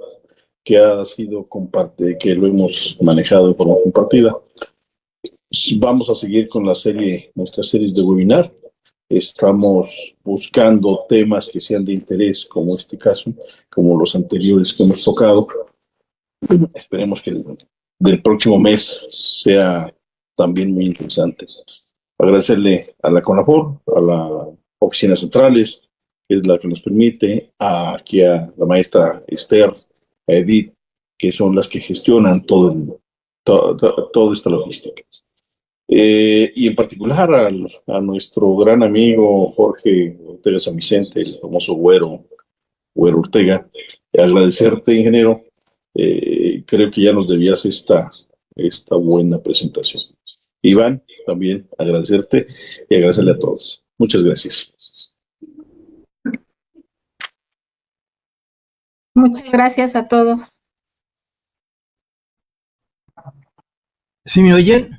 que ha sido que lo hemos manejado de forma compartida. Vamos a seguir con nuestras series de webinar. Estamos buscando temas que sean de interés, como este caso, como los anteriores que hemos tocado. Esperemos que del próximo mes sea también muy interesante. Agradecerle a la CONAFOR, a las oficinas centrales, que es la que nos permite, aquí a la maestra Esther, a Edith, que son las que gestionan toda esta logística. Y en particular a nuestro gran amigo Jorge Ortega San Vicente, el famoso Güero Ortega. Agradecerte, ingeniero. Creo que ya nos debías esta buena presentación. Iván, también agradecerte y agradecerle a todos. Muchas gracias. Muchas gracias a todos. ¿Sí me oyen?